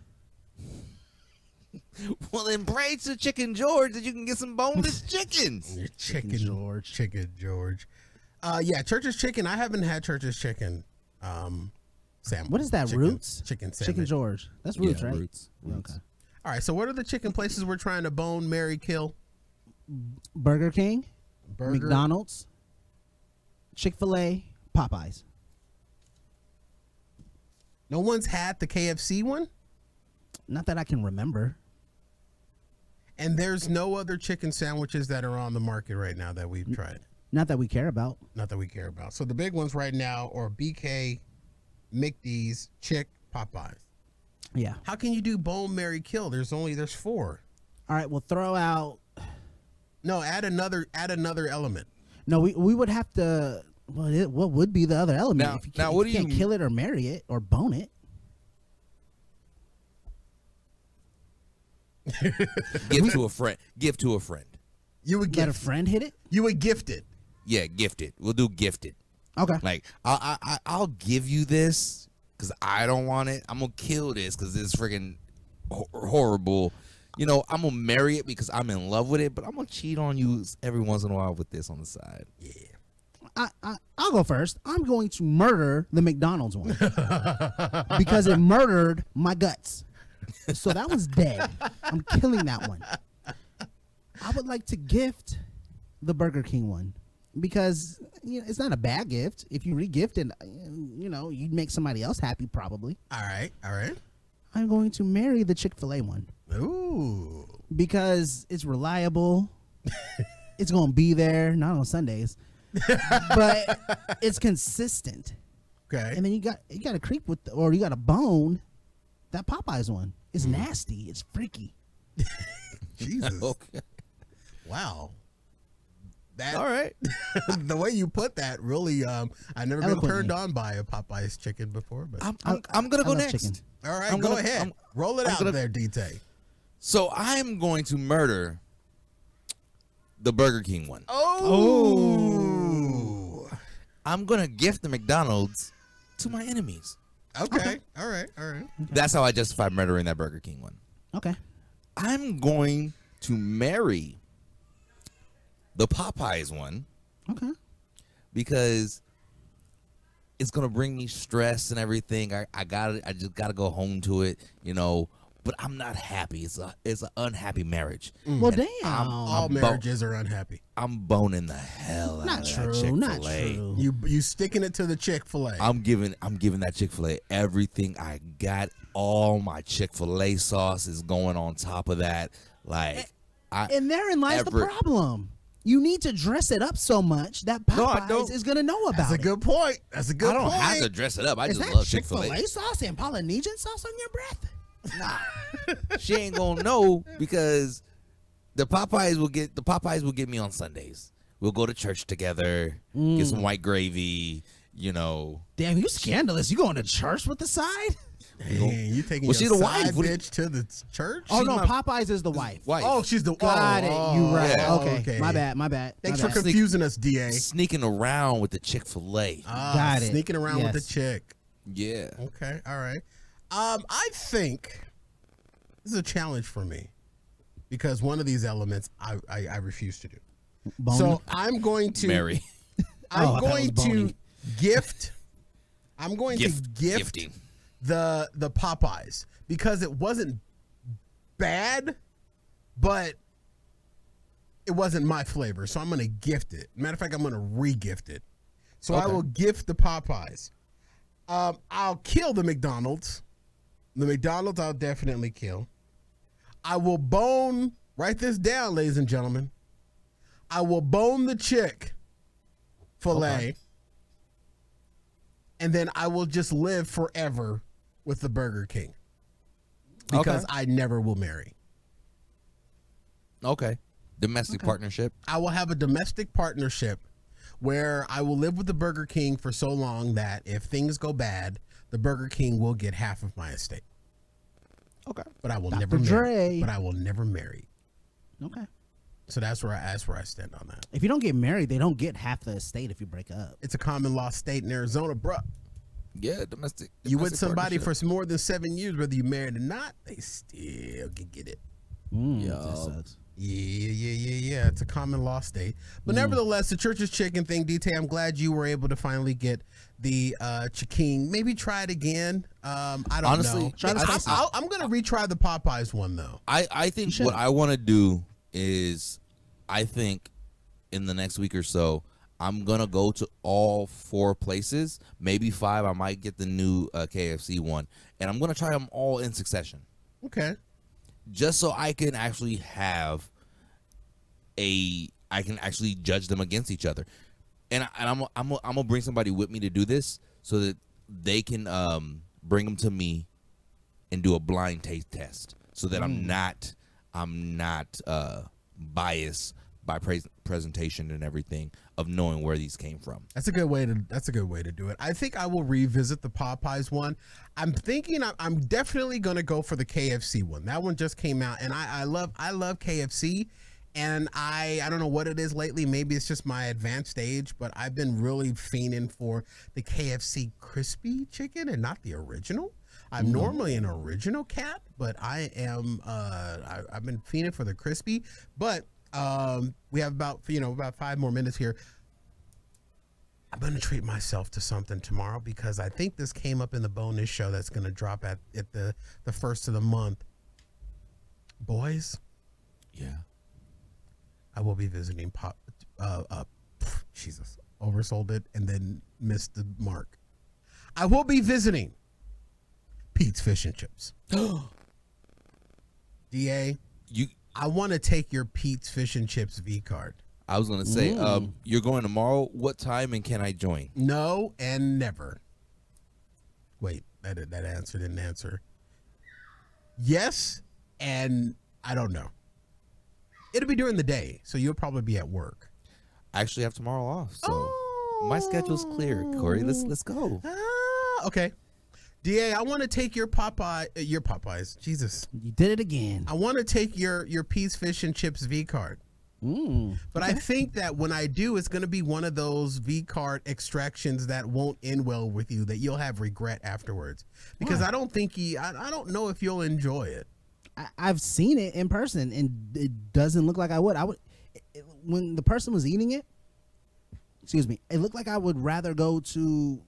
Well, embrace the Chicken George that you can get some boneless chickens. Chicken George. Chicken George. Yeah, Church's chicken. I haven't had Church's chicken sandwich. What is that, Chicken- Roots? Chicken sandwich. Chicken George. That's Roots, Yeah, right? Roots. Okay. All right, so what are the chicken places we're trying to bone, marry, kill? Burger King, Burger. McDonald's, Chick-fil-A, Popeyes. No one's had the KFC one? Not that I can remember. And there's no other chicken sandwiches that are on the market right now that we've tried. Not that we care about. Not that we care about. So the big ones right now are BK, McD's, Chick, Popeyes. Yeah. How can you do bone, marry, kill? There's 4. All right, we'll throw out. No, add another element. No, we would have to. What would be the other element? Now- if you now can't, what if do you can't you- kill it or marry it or bone it? Give to a friend. Give to a friend. You would Let a gift. friend hit it? You would gift it. Yeah, gifted. We'll do gifted. Okay. Like I'll give you this because I don't want it. I'm gonna kill this because it's freaking horrible. You know, I'm gonna marry it because I'm in love with it, but I'm gonna cheat on you every once in a while with this on the side. Yeah. I'll go first. I'm going to murder the McDonald's one because it murdered my guts. So that one's dead. I'm killing that one. I would like to gift the Burger King one because it's not a bad gift. If you re-gift it, you'd make somebody else happy probably. All right. I'm going to marry the Chick-fil-A one Ooh. because it's reliable. It's going to be there, not on Sundays, but it's consistent. Okay. And then you got to creep with, or you got to bone that Popeyes one. It's nasty. It's freaky. Jesus. Okay. Wow. That All right. the way you put that really, I've never been Eloquently. turned on by a Popeye's chicken before. But I'm gonna I go love next. chicken. all right, I'm go gonna- ahead, roll it I'm out gonna- there, DT. So I'm going to murder the Burger King one. Oh, I'm gonna gift the McDonald's to my enemies. okay, all right. That's how I justify murdering that Burger King one. Okay. I'm going to marry the Popeyes one Okay. because it's gonna bring me stress and everything. I just gotta go home to it, But I'm not happy. It's an unhappy marriage. Well, damn. All marriages are unhappy. I'm boning the hell out Not of that true. Chick-fil-A. Not true. You sticking it to the Chick-fil-A. I'm giving that Chick-fil-A everything I got. All my Chick-fil-A sauce is going on top of that. And therein lies the problem. You need to dress it up so much that No, I Popeyes don't. is going to know about That's a it. good point. That's a good I don't point. have to dress it up. I Is just that love Chick-fil-A. Chick-fil-A sauce and Polynesian sauce on your breath? She ain't gonna know because the Popeyes will get me on Sundays. We'll go to church together, get some white gravy, Damn, you scandalous. You going to church with the side? Man, you taking Well, she your the side wife. What do you- bitch to the church? Oh, no, my- Popeyes is the wife. Wife. Oh, she's the Got it. You right. yeah. Okay. My bad. Thanks My for bad. confusing us, DA. Sneaking around with the Chick-fil-A. Got it. Sneaking around with the Yes. chick. Yeah. Okay, all right. I think this is a challenge for me because one of these elements I refuse to do. Bone? So I'm going to Mary. I I'm thought it going was to bony. gift. I'm going to gift Gifting. the Popeyes because it wasn't bad, but it wasn't my flavor. So I'm going to gift it. Matter of fact, I'm going to re-gift it. So I Okay. will gift the Popeyes. I'll kill the McDonald's. The McDonald's I'll definitely kill. I will bone. Write this down, ladies and gentlemen. I will bone the chick fillet. Okay. And then I will just live forever with the Burger King. Because I never will marry. Okay. Domestic partnership. I will have a domestic partnership where I will live with the Burger King for so long that if things go bad, the Burger King will get half of my estate. Okay. But I will Dr. never Dre. marry. But I will never marry. Okay. So that's where I stand on that. If you don't get married, they don't get half the estate if you break up. It's a common law state in Arizona, bruh. Yeah, domestic. You with domestic somebody partnership. for more than 7 years, whether you married or not, they still can get it. That sucks. Yeah. It's a common law state. But nevertheless, the church's chicken thing, DT, I'm glad you were able to finally get the chicken. Maybe try it again. I don't Honestly, know. Try the spicy. I'm going to retry the Popeyes one, though. I think should. what I want to do is, I think in the next week or so, I'm going to go to all 4 places, maybe 5. I might get the new KFC one, and I'm going to try them all in succession. Okay. Just so I can actually have I can actually judge them against each other. And I'm gonna bring somebody with me to do this so that they can bring them to me and do a blind taste test so that I'm not biased by presentation and everything of knowing where these came from. That's a good way to do it. I think I will revisit the Popeyes one. I'm thinking I'm definitely going to go for the KFC one. That one just came out and I love KFC, and I don't know what it is lately. Maybe it's just my advanced age, but I've been really fiending for the KFC crispy chicken and not the original. I'm normally an original cat, but I am I've been fiending for the crispy, but we have about 5 more minutes here. I'm going to treat myself to something tomorrow because I think this came up in the bonus show that's going to drop at the first of the month. Boys, Yeah. I will be visiting Jesus, oversold it and then missed the mark. I will be visiting Pete's Fish and Chips. DA, I want to take your Pete's Fish and Chips V card. I was gonna say, you're going tomorrow. What time and can I join? No and never. Wait, that answer didn't answer. Yes, and I don't know. It'll be during the day, so you'll probably be at work. I actually have tomorrow off, so my schedule's clear. Corey, let's go. Okay. DA, I want to take your Popeyes. Jesus. You did it again. I want to take your Pete's Fish and Chips V card. But I think that when I do, it's going to be one of those V card extractions that won't end well with you, that you'll have regret afterwards. Because I don't think I don't know if you'll enjoy it. I've seen it in person, and it doesn't look like I would. When the person was eating it, excuse me, it looked like I would rather go to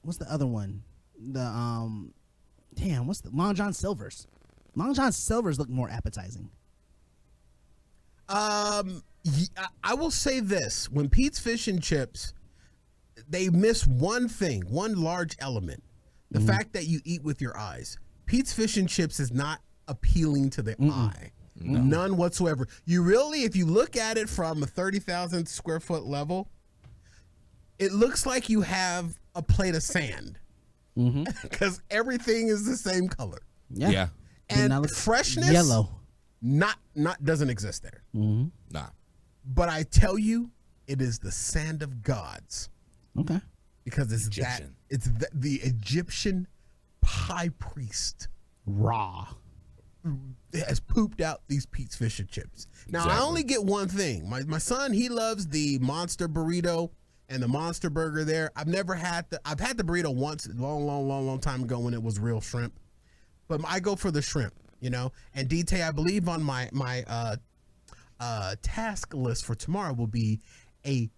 what's the other one? What's the Long John Silver's? Long John Silver's look more appetizing. I will say this: when Pete's Fish and Chips, they miss one thing, one large element: the fact that you eat with your eyes. Pete's Fish and Chips is not appealing to the eye, none whatsoever. You really, if you look at it from a 30,000 square foot level, it looks like you have a plate of sand, because everything is the same color. Yeah. And freshness, yellow. Not doesn't exist there. Nah. But I tell you, it is the sand of gods. Okay. Because it's Egyptian. the Egyptian high priest Raw. has pooped out these Pete's Fish and Chips. Now, I only get one thing. My son, he loves the monster burrito and the monster burger there. I've had the burrito once, long time ago when it was real shrimp. But I go for the shrimp, you know. And DT, I believe on my task list for tomorrow will be a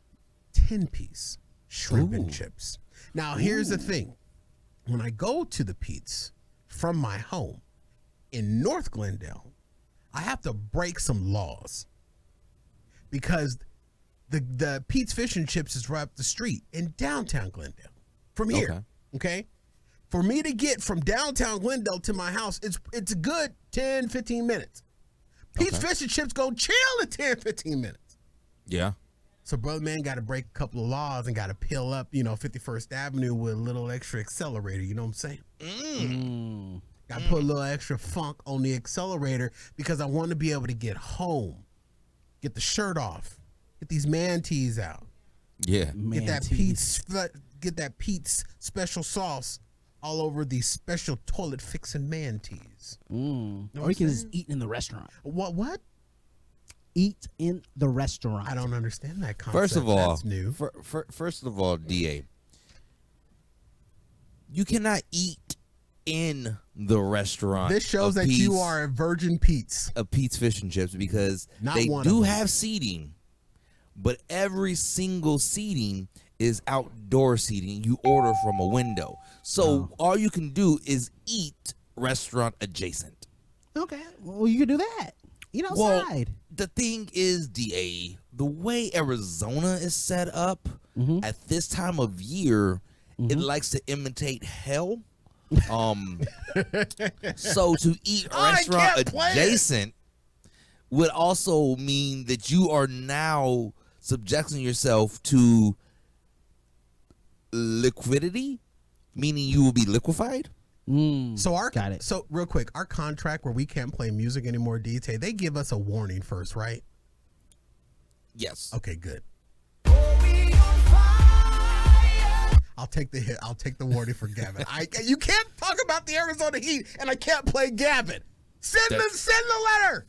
10-piece shrimp and chips. Now, here's the thing. When I go to the Pete's from my home in North Glendale, I have to break some laws, because the Pete's Fish and Chips is right up the street in downtown Glendale from here. Okay. For me to get from downtown Glendale to my house, it's a good 10-15 minutes. Pete's Fish and Chips go chill in 10-15 minutes. Yeah. So brother man got to break a couple of laws and got to peel up, 51st Avenue with a little extra accelerator. You know what I'm saying? Got to put a little extra funk on the accelerator, because I want to be able to get home, get the shirt off, get these man tees out. Yeah. Get that Pete's special sauce all over these special toilet fixing man tees. Or you can just eat in the restaurant. What? Eat in the restaurant. I don't understand that concept. First of all, that's new. First of all, DA, you cannot eat in the restaurant. This shows that you are a virgin Pete's. Of Pete's Fish and Chips, because Not they one do of them. have seating, but every single seating is outdoor seating. You order from a window. So all you can do is eat restaurant adjacent. Okay. Well, you can do that. Eat outside. Well, the thing is, DA, the way Arizona is set up at this time of year, it likes to imitate hell. So to eat restaurant adjacent would also mean that you are now subjecting yourself to liquidity, meaning you will be liquefied. Got it. So real quick, our contract where we can't play music anymore, DT, they give us a warning first, right? Yes. Okay, good. I'll take the hit. I'll take the warning for Gavin. You can't talk about the Arizona Heat and I can't play Gavin. Send the letter.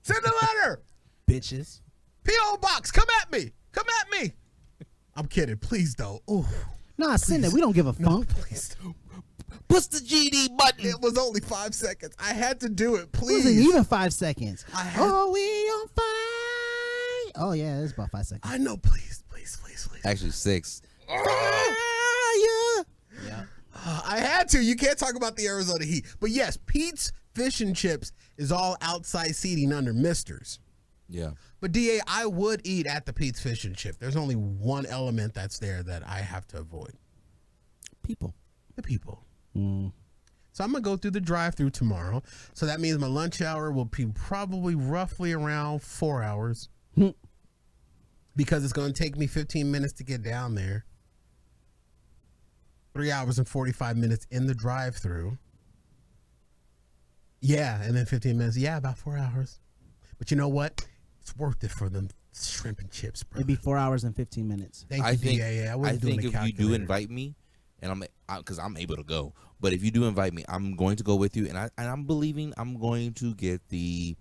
Send the letter. Bitches. P.O. Box, come at me. Come at me. I'm kidding. Please don't. Ooh. Nah, send it. We don't give a fuck. Please don't. Push the GD button. It was only 5 seconds. I had to do it. It Please. wasn't even 5 seconds. We on fire. Oh, yeah, it's about 5 seconds. I know. Please. Actually, 6. Fire. Yeah. I had to. You can't talk about the Arizona Heat. But yes, Pete's Fish and Chips is all outside seating under Misters. Yeah. But DA, I would eat at the Pete's Fish and Chip. There's only one element that's there that I have to avoid. People. The people. So I'm going to go through the drive-thru tomorrow. So that means my lunch hour will be probably roughly around 4 hours. Because it's going to take me 15 minutes to get down there. 3 hours and 45 minutes in the drive-thru. Yeah, and then 15 minutes. Yeah, about 4 hours. But you know what? It's worth it for them Shrimp and chips, bro. It'd be 4 hours and 15 minutes. Thank you, I think, DA. I I wasn't doing think the if you do calculator. invite me, and because I'm able to go, but if you do invite me, I'm going to go with you, and I'm believing I'm going to get the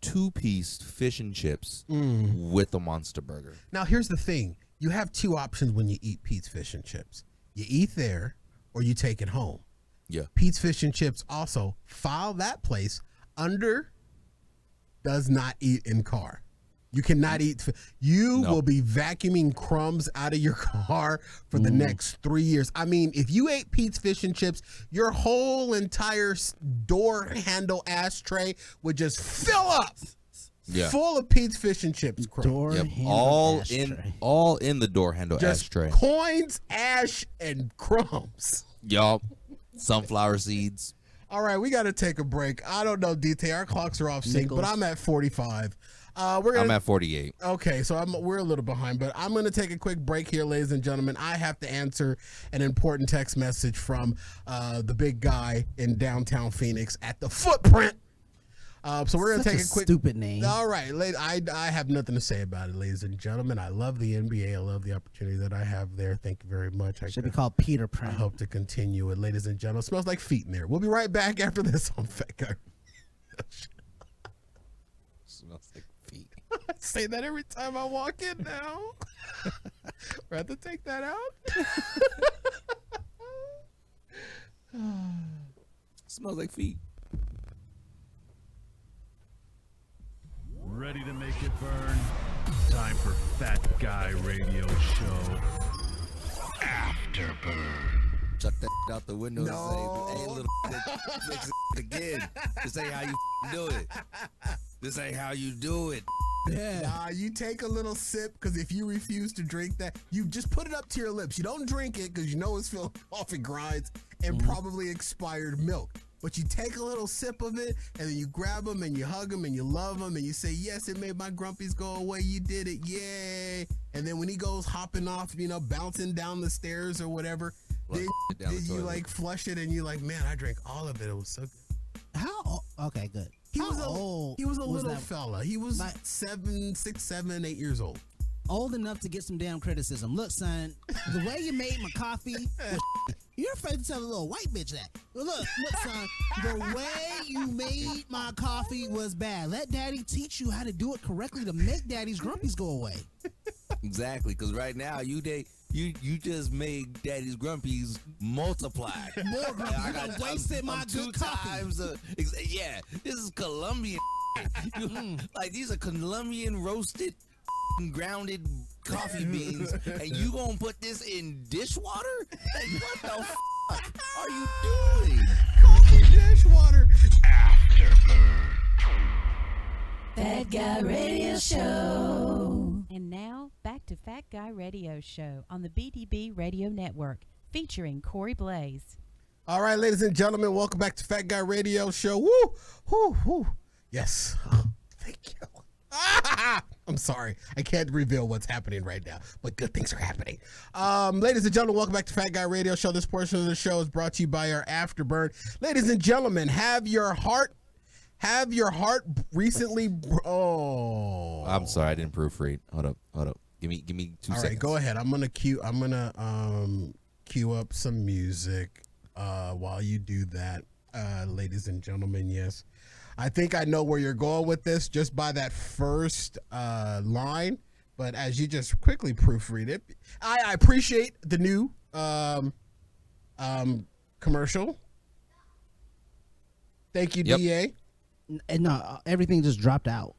2-piece fish and chips with the monster burger. Now, here's the thing. You have two options when you eat Pete's Fish and Chips. You eat there or you take it home. Yeah. Pete's Fish and Chips also file that place under does not eat in car. You cannot eat. You will be vacuuming crumbs out of your car for the next 3 years. I mean, if you ate Pete's Fish and Chips, your whole entire door handle ashtray would just fill up. Yeah. Full of Pete's Fish and Chips. Door Yep. handle All in the door handle Just ashtray. coins, ash, and crumbs. Y'all, sunflower seeds. All right, we got to take a break. I don't know, DT. Our clocks are off sync, but I'm at 45. I'm at 48. Okay, so we're a little behind, but I'm going to take a quick break here, ladies and gentlemen. I have to answer an important text message from the big guy in downtown Phoenix at the Footprint. So we're going to take a quick stupid name. All right, I have nothing to say about it, ladies and gentlemen. I love the NBA. I love the opportunity that I have there. Thank you very much. Should be called Peter I Pan. hope to continue it, ladies and gentlemen. Smells like feet in there. We'll be right back after this on Fat Guy. Smells like feet. I say that every time I walk in now. We're have to take that out. Smells like feet. Ready to make it burn? Time for Fat Guy Radio Show Afterburn. Chuck that out the window and say, hey, little fix it again. This ain't how you do it. This ain't how you do it. Nah, you take a little sip, because if you refuse to drink that, you just put it up to your lips. You don't drink it because you know it's filled off and grinds and probably expired milk. But you take a little sip of it, and then you grab them and you hug them and you love them and you say, yes, it made my grumpies go away. You did it. Yay. And then when he goes hopping off, bouncing down the stairs or whatever, then you like flush it and you like, man, I drank all of it. It was so good. How? Okay, good. He was a little that? fella. He was Like- 6, 7, 8 years old. Old enough to get some damn criticism. Look, son, the way you made my coffee, you're afraid to tell a little white bitch that. Look, son, the way you made my coffee was bad. Let daddy teach you how to do it correctly to make daddy's grumpies go away. Exactly, because right now you just made Daddy's grumpies multiplied. More grumpies. You done wasted my good coffee. Yeah, this is Colombian. Like these are Colombian roasted, grounded coffee beans, and you gonna put this in dishwater? Like, what the are you doing? Coffee dishwater. Fat Guy Radio Show. And now, back to Fat Guy Radio Show on the BDB Radio Network, featuring Corey Blaze. All right, ladies and gentlemen, welcome back to Fat Guy Radio Show. Woo, woo, woo. Yes. Thank you. I'm sorry. I can't reveal what's happening right now, but good things are happening. Ladies and gentlemen, welcome back to Fat Guy Radio Show. This portion of the show is brought to you by our Afterburn. Ladies and gentlemen, have your heart recently. Oh, I'm sorry, I didn't proofread. Hold up. Give me 2 seconds. All right, go ahead. I'm gonna cue up some music while you do that, ladies and gentlemen. Yes, I think I know where you're going with this just by that first line. But as you just quickly proofread it, I appreciate the new commercial. Thank you, Yep. DA. And no, everything just dropped out.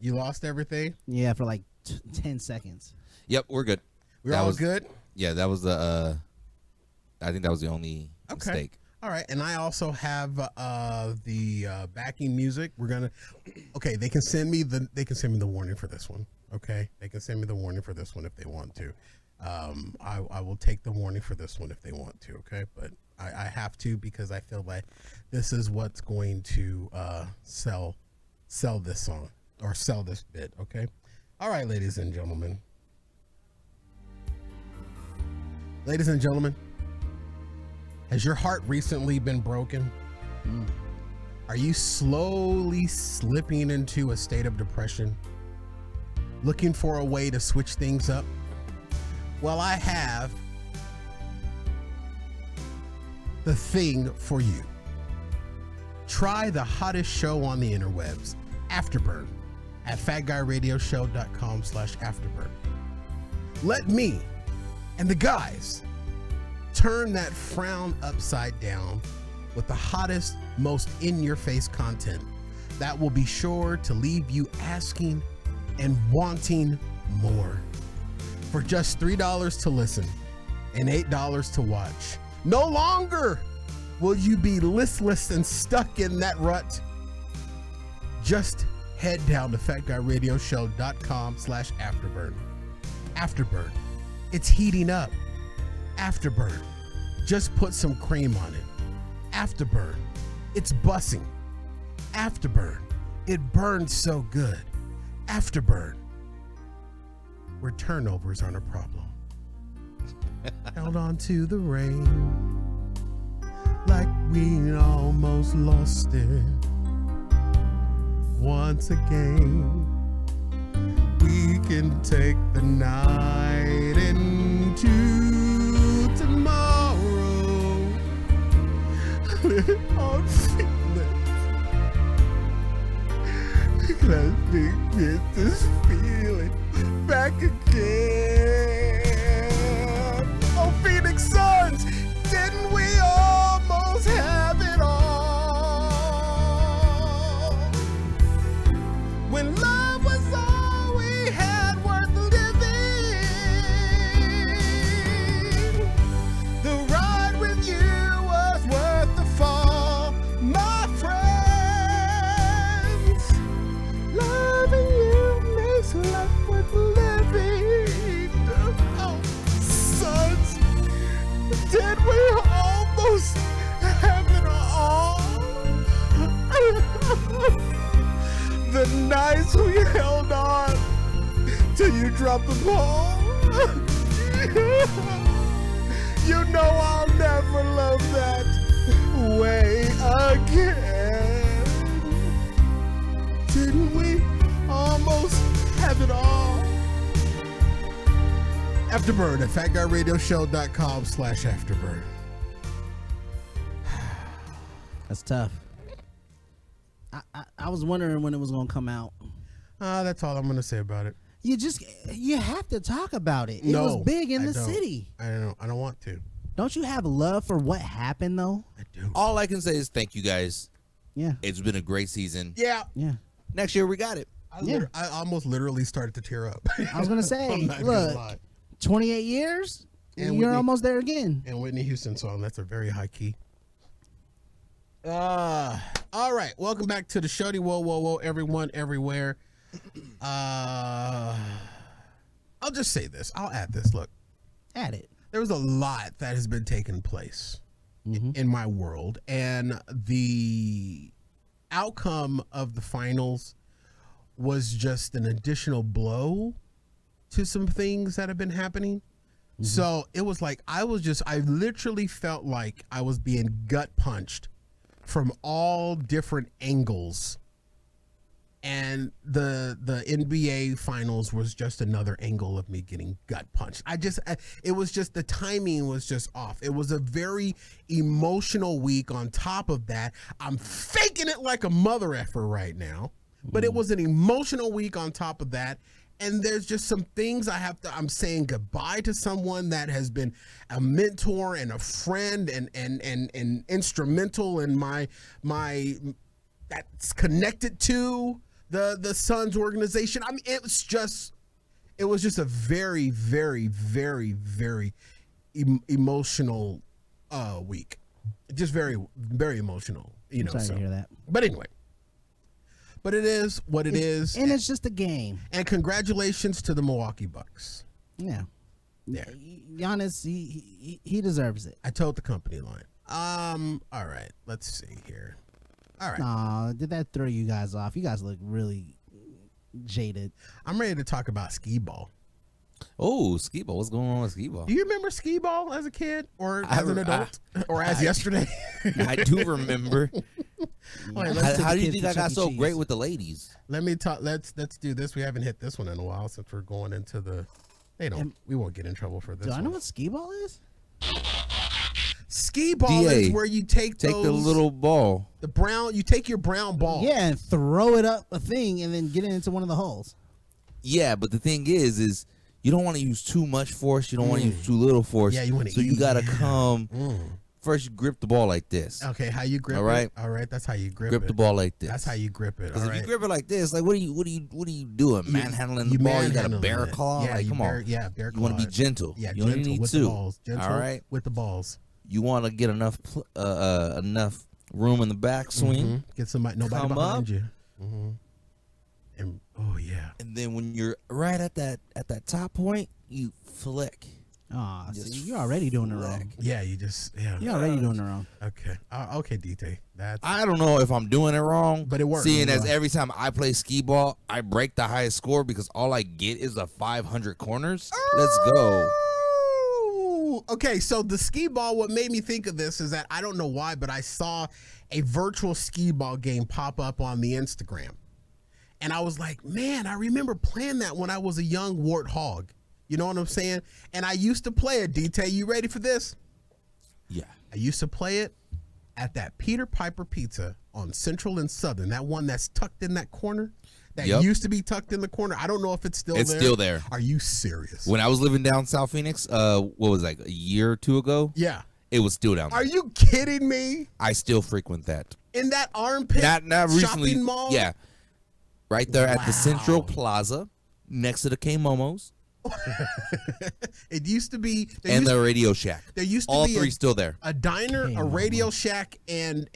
You lost everything. Yeah, for like 10 seconds. Yep, we're good. We're all good. Yeah, that was the. I think that was the only mistake. All right, and I also have the backing music. Okay, they can send me the warning for this one. Okay, they can send me the warning for this one if they want to. I will take the warning for this one if they want to. Okay, but I have to because I feel like this is what's going to sell this song or sell this bit. Okay, all right, ladies and gentlemen. Ladies and gentlemen. Has your heart recently been broken? Are you slowly slipping into a state of depression? Looking for a way to switch things up? Well, I have the thing for you. Try the hottest show on the interwebs, Afterburn, at FatGuyRadioShow.com/Afterburn. Let me and the guys turn that frown upside down with the hottest, most in-your-face content that will be sure to leave you asking and wanting more. For just $3 to listen and $8 to watch, no longer will you be listless and stuck in that rut. Just head down to FatGuyRadioShow.com/Afterburn. Afterburn, it's heating up. Afterburn, just put some cream on it. Afterburn, it's bussing. Afterburn, it burns so good. Afterburn, where turnovers aren't a problem. Held on to the rain like we almost lost it. Once again, we can take the night into tomorrow without feeling. Let me get this feeling back again. Oh, Phoenix Suns, didn't we almost have it all? When love was all we had worth living, the ride with you was worth the fall, my friends. Loving you makes life worth living. Oh, sons, did we almost have it all? The nights we held on till you dropped the ball. You know I'll never love that way again. Didn't we almost have it all? Afterburn at FatGuyRadioShow.com/Afterburn. That's tough. I was wondering when it was gonna come out. That's all I'm gonna say about it. You have to talk about it. It No, was big in I the don't. city. I don't want to. Don't you have love for what happened though? I do. All I can say is thank you guys. Yeah. It's been a great season. Yeah. Yeah. Next year we got it. I almost literally started to tear up. I was gonna say, I'm not gonna look, lie. 28 years, And you're Whitney- almost there again. And Whitney Houston song. That's a very high key. All right. Welcome back to the Shody. Whoa, whoa, whoa, everyone, everywhere. I'll just say this. I'll add this. Look, At it. there was a lot that has been taking place in my world, and the outcome of the finals was just an additional blow to some things that have been happening. So it was like I literally felt like I was being gut punched from all different angles, and the NBA finals was just another angle of me getting gut punched. It was just, the timing was just off. It was a very emotional week. On top of that, I'm faking it like a mother effer right now, but it was an emotional week on top of that. And there's just some things I'm saying goodbye to someone that has been a mentor and a friend and instrumental in my that's connected to the Suns organization. I mean, it was just a very, very, very, very emotional week. Just very, very emotional, you know. Sorry to hear that. But anyway. But it is what it is. And it's just a game. And congratulations to the Milwaukee Bucks. Yeah. There. Giannis, he deserves it. I told the company line. All right. Let's see here. All right. Aw, did that throw you guys off? You guys look really jaded. I'm ready to talk about skee ball. Oh, skee ball. What's going on with skee ball? Do you remember skee ball as a kid or as an adult or as yesterday? I do remember. Wait, How do you think I got so great with the ladies? Let me talk. Let's do this. We haven't hit this one in a while since we're going into the. We won't get in trouble for this. Do I know what skee ball is? Skee ball is where you take the little ball, the brown. You take your brown ball, yeah, and throw it up a thing, and then get it into one of the holes. Yeah, but the thing is you don't want to use too much force. You don't want to use too little force. Yeah, you want to. So you gotta come. First, you grip the ball like this. Okay, how you grip it? All right, that's how you grip it. Grip the ball like this. That's how you grip it. Because if you grip it like this, like what are you doing? Manhandling the ball? You got a bear claw? Yeah, like, come on. Yeah, bear claw. You want to be gentle. Yeah, you only gentle need with two. The balls. Gentle all right, with the balls. You want to get enough room in the back swing. Get nobody behind you. And and then when you're right at that top point, you flick. Oh, see, you're already doing it wrong. Yeah, you're already doing it wrong. Okay, okay, DT. I don't know if I'm doing it wrong, but it works. Seeing as every time I play skee ball, I break the highest score because all I get is the 500 corners. Let's go. Okay, so the skee ball, what made me think of this is that I don't know why, but I saw a virtual skee ball game pop up on the Instagram. And I was like, man, I remember playing that when I was a young warthog. You know what I'm saying? And I used to play it. DT, you ready for this? Yeah. I used to play it at that Peter Piper Pizza on Central and Southern, that one that's tucked in that corner. That used to be tucked in the corner. I don't know if it's still there. It's still there. Are you serious? When I was living down South Phoenix, what was it, like a year or two ago? Yeah. It was still down there. Are you kidding me? I still frequent that. In that armpit not recently, shopping mall? Yeah. Right there at the Central Plaza next to the K-Momos. It used to be the Radio Shack. There used to all be three still there. A diner, a Radio Shack, and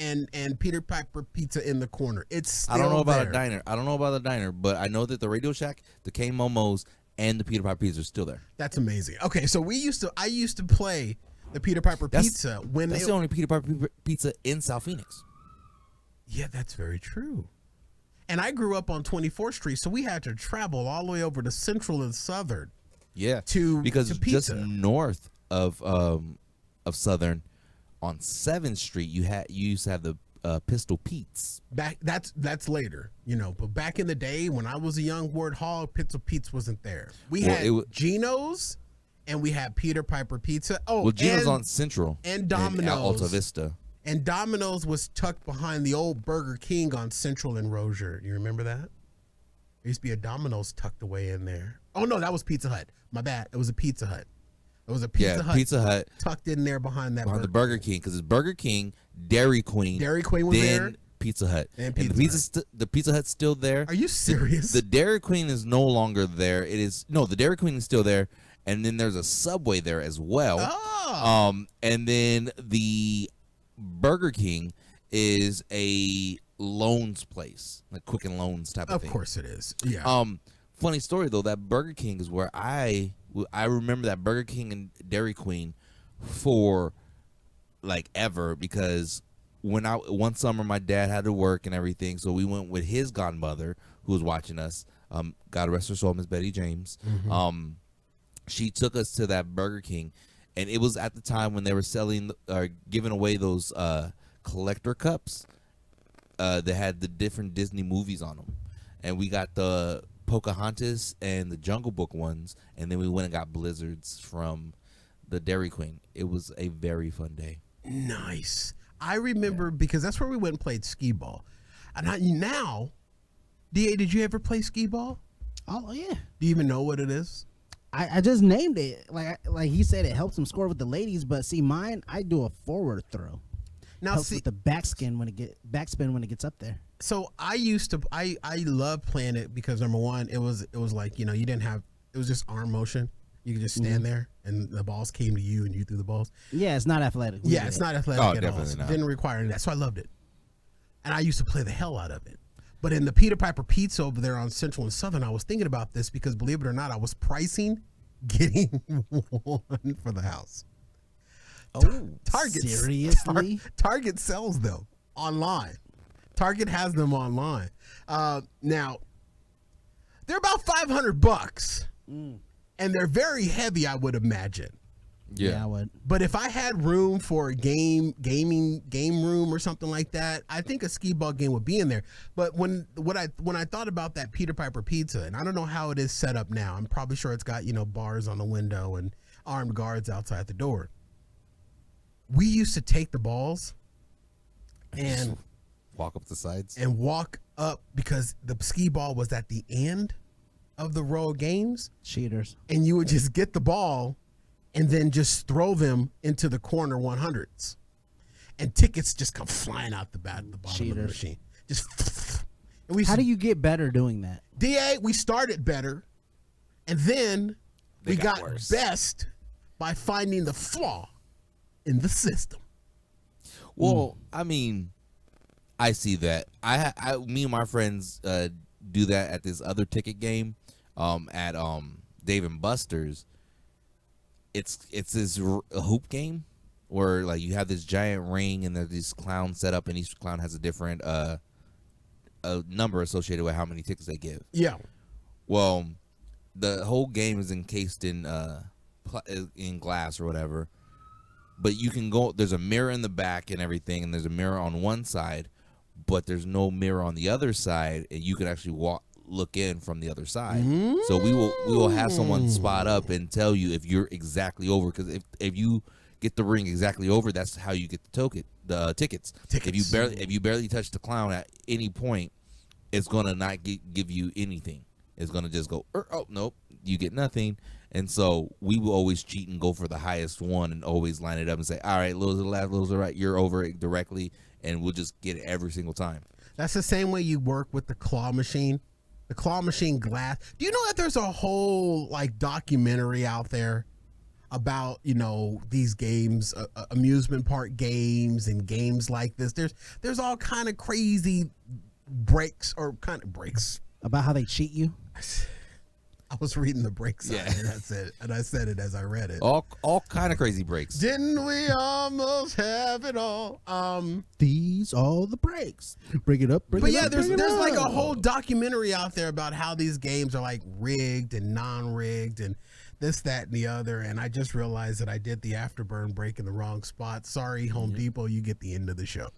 Peter Piper Pizza in the corner. It's still I don't know about there. a diner. I don't know about the diner, but I know that the Radio Shack, the K-Momos, and the Peter Piper Pizza are still there. That's amazing. Okay, so I used to play the Peter Piper Pizza when that's the only Peter Piper Pizza in South Phoenix. Yeah, that's very true. And I grew up on 24th Street, so we had to travel all the way over to Central and Southern. Yeah, because just north of Southern, on 7th Street, you used to have the Pistol Pete's. That's later, but back in the day when I was a young warthog, Pistol Pete's wasn't there. We had Geno's, and we had Peter Piper Pizza. Oh, well, Geno's on Central and Domino's at Alta Vista. And Domino's was tucked behind the old Burger King on Central and Rozier. You remember that? There used to be a Domino's tucked away in there. Oh, no, that was Pizza Hut. My bad. It was a Pizza Hut. It was a Pizza Hut. Pizza Hut. Tucked in there behind the Burger King. Because it's Burger King, Dairy Queen. Dairy Queen was there. Then Pizza Hut. And the Pizza Hut's still there. Are you serious? The Dairy Queen is no longer there. The Dairy Queen is still there. And then there's a Subway there as well. Oh. And then the Burger King is a loans place, like Quicken Loans type of thing. Of course it is. Yeah. Funny story though, that Burger King is where I remember that Burger King and Dairy Queen for like ever, because one summer my dad had to work and everything, so we went with his godmother who was watching us. God rest her soul, Miss Betty James. Mm-hmm. She took us to that Burger King, and it was at the time when they were selling or giving away those collector cups that had the different Disney movies on them, and we got the Pocahontas and the Jungle Book ones, and then we went and got Blizzards from the Dairy Queen. It was a very fun day. Nice. I remember because that's where we went and played skee ball. And now, DA, did you ever play skee ball? Oh yeah. Do you even know what it is? I just named it. Like he said, it helps him score with the ladies. But see, mine, I do a forward throw. Now helps with the backspin when it gets up there. So I love playing it because number one, it was like, you didn't have, it was just arm motion. You could just stand there and the balls came to you and you threw the balls. Yeah, it's not athletic. It's not athletic at all. Definitely not. Didn't require any of that. So I loved it. And I used to play the hell out of it. But in the Peter Piper Pizza over there on Central and Southern, I was thinking about this because believe it or not, I was pricing getting one for the house. Oh, Target, seriously? Target sells them online. Target has them online. Now, they're about $500, and they're very heavy, I would imagine. Yeah, I would. But if I had room for a game room or something like that, I think a skee ball game would be in there. But when I thought about that Peter Piper Pizza, and I don't know how it is set up now. I'm probably sure it's got, bars on the window and armed guards outside the door. We used to take the balls and walk up the sides and walk up, because the skee ball was at the end of the row of games. Cheaters. And you would just get the ball and then just throw them into the corner 100s. And tickets just come flying out the bottom Cheaters. of the machine. Just. How do you get better doing that? DA, we started better, and then we got worse. best by finding the flaw in the system. Well, I mean, I see that. Me and my friends do that at this other ticket game at Dave and Buster's. It's this hoop game where like you have this giant ring and there's these clowns set up, and each clown has a different a number associated with how many tickets they give. Yeah. Well, the whole game is encased in glass or whatever. But you can go. There's a mirror in the back and everything, and there's a mirror on one side, but there's no mirror on the other side, and you can actually look in from the other side. So we will have someone spot up and tell you if you're exactly over, because if you get the ring exactly over, that's how you get the tickets. If you barely touch the clown at any point, it's gonna not give you anything. It's gonna just go, oh nope, you get nothing. And so we will always cheat and go for the highest one and always line it up and say, all right, those are the left, those are right, you're over it directly, and we'll just get it every single time. That's the same way you work with the claw machine. The claw machine glass. Do you know that there's a whole documentary out there about, these games, amusement park games and games like this? There's all kind of crazy breaks. About how they cheat you? I was reading the break sign, and that's it. And I said it as I read it. All kind of crazy breaks. Didn't we almost have it all? These are the breaks. Bring it up, bring it up. But yeah, there's like a whole documentary out there about how these games are rigged and non-rigged and this, that, and the other. And I just realized that I did the afterburn break in the wrong spot. Sorry, Home Depot, you get the end of the show.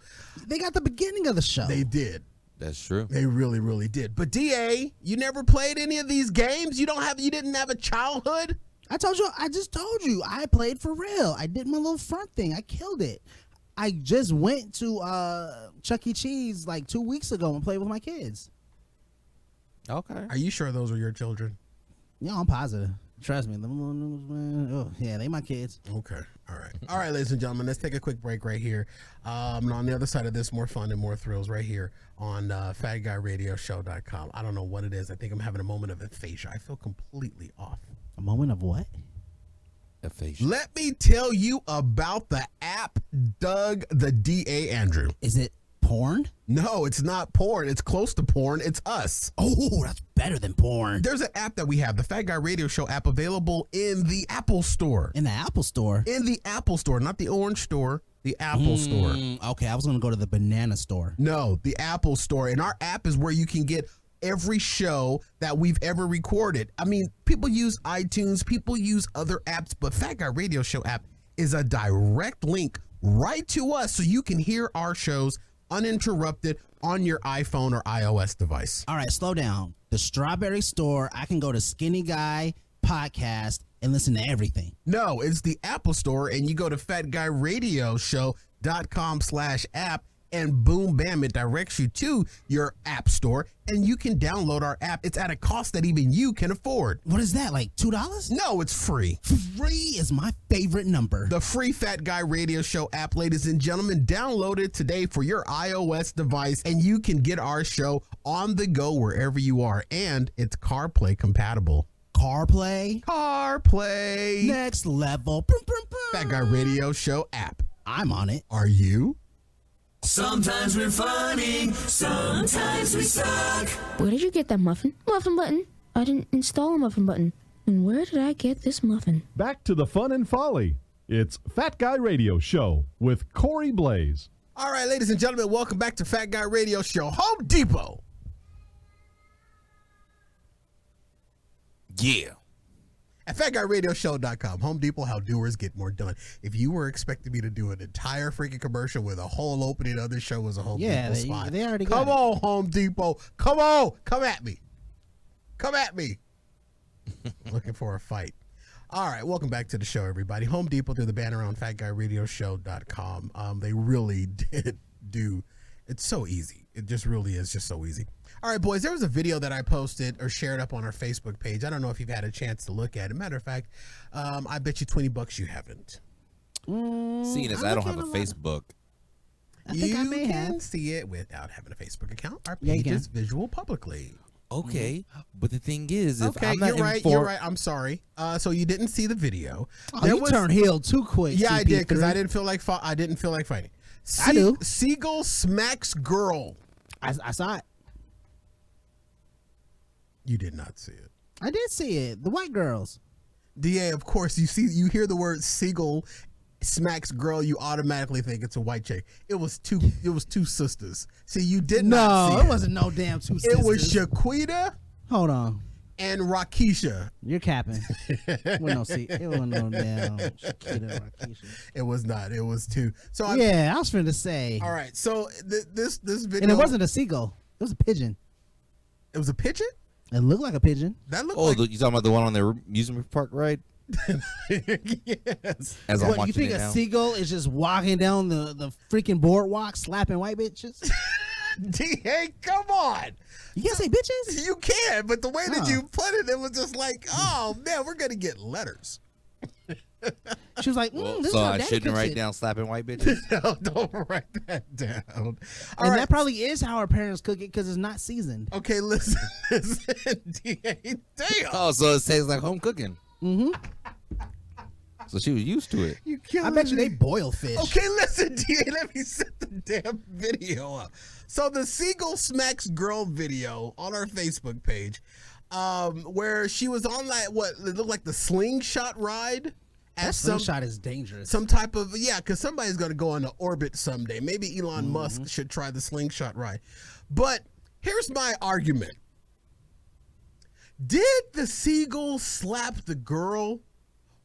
They got the beginning of the show. They did. That's true. They really, really did. But DA, you never played any of these games? You didn't have a childhood? I just told you. I played for real. I did my little front thing. I killed it. I just went to Chuck E. Cheese 2 weeks ago and played with my kids. Okay. Are you sure those are your children? Yeah, I'm positive. Trust me. Oh, yeah, they my kids. Okay. All right, ladies and gentlemen, let's take a quick break right here. And on the other side of this, more fun and more thrills right here on FatGuyRadioShow.com. I don't know what it is. I think I'm having a moment of aphasia. I feel completely off. A moment of what? Aphasia. Let me tell you about the app, Doug the DA Andrew. Is it porn? No, it's not porn. It's close to porn. It's us. Oh, that's better than porn. There's an app that we have, the Fat Guy Radio Show app, available in the Apple Store. In the Apple Store? In the Apple Store, not the Orange Store, the Apple Store. Okay, I was going to go to the Banana Store. No, the Apple Store. And our app is where you can get every show that we've ever recorded. I mean, people use iTunes, people use other apps, but Fat Guy Radio Show app is a direct link right to us so you can hear our shows uninterrupted on your iPhone or iOS device. All right, slow down. The Strawberry Store, I can go to Skinny Guy Podcast and listen to everything. No, it's the Apple Store, and you go to FatGuyRadioShow.com/app, and boom, bam, it directs you to your app store, and you can download our app. It's at a cost that even you can afford. What is that, $2? No, it's free. Free is my favorite number. The free Fat Guy Radio Show app, ladies and gentlemen, download it today for your iOS device, and you can get our show on the go wherever you are, and it's CarPlay compatible. CarPlay? CarPlay. Next level. Fat Guy Radio Show app. I'm on it. Are you? Sometimes we're funny, sometimes we suck. Where did you get that muffin? Muffin button. I didn't install a muffin button. And where did I get this muffin? Back to the fun and folly. It's Fat Guy Radio Show with Corey Blaze. All right, ladies and gentlemen, welcome back to Fat Guy Radio Show. Home Depot. Yeah. at FatGuyRadioShow.com. Home Depot, how doers get more done. If you were expecting me to do an entire freaking commercial with a whole opening of the show was a Home Depot spot. They already Come got on, Home Depot. Come on. Come at me. Come at me. Looking for a fight. All right, welcome back to the show, everybody. Home Depot through the banner on FatGuyRadioShow.com. They really did do. It's so easy. It just really is just so easy. All right, boys, there was a video that I posted or shared up on our Facebook page. I don't know if you've had a chance to look at it. Matter of fact, I bet you $20 you haven't. Seeing as I don't have a Facebook. I think I may can have. see it without having a Facebook account. Our Yeah, you page is can. visual publicly. Okay, but the thing is, if Okay, I'm not you're right. informed, You're right. I'm sorry. So you didn't see the video. Oh, you turned heel too quick. Yeah, I did because CP3. I didn't feel like fighting. I do. Seagull smacks girl. I saw it. You did not see it. I did see it. The white girls. DA, of course, you hear the word Seagull smacks girl, you automatically think it's a white chick. It was two sisters. See, you did not see No, it wasn't no damn two sisters. It was Shaquita Hold on. and Rakisha. You're capping. It wasn't no damn Shakita Rakisha. It was not. It was two. So I was finna say. all right. So this video, And it wasn't a seagull. It was a pigeon. It was a pigeon. It looked like a pigeon. That looked oh, like you talking about the one on the amusement park ride? yes. As I'm What, watching you think it a now. seagull is just walking down the freaking boardwalk slapping white bitches? DA, come on. You can't say bitches? You can, but the way that Oh. you put it, it was just like, oh man, we're gonna get letters. She was like, Well, this so is how I daddy shouldn't cooks wait it. down slapping white bitches. No, don't write that down. All And right. that probably is how our parents cook it because it's not seasoned. Okay, listen, DA, damn. Oh, so it tastes like home cooking. Mm-hmm. So she was used to it. You killing I bet you me. they boil fish. Okay, listen, DA, let me set the damn video up. So the Seagull Smacks Girl video on our Facebook page, where she was on like what it looked like the slingshot ride. That slingshot is dangerous. Some type of, because somebody's going to go into orbit someday. Maybe Elon Musk should try the slingshot ride. But here's my argument. Did the seagull slap the girl,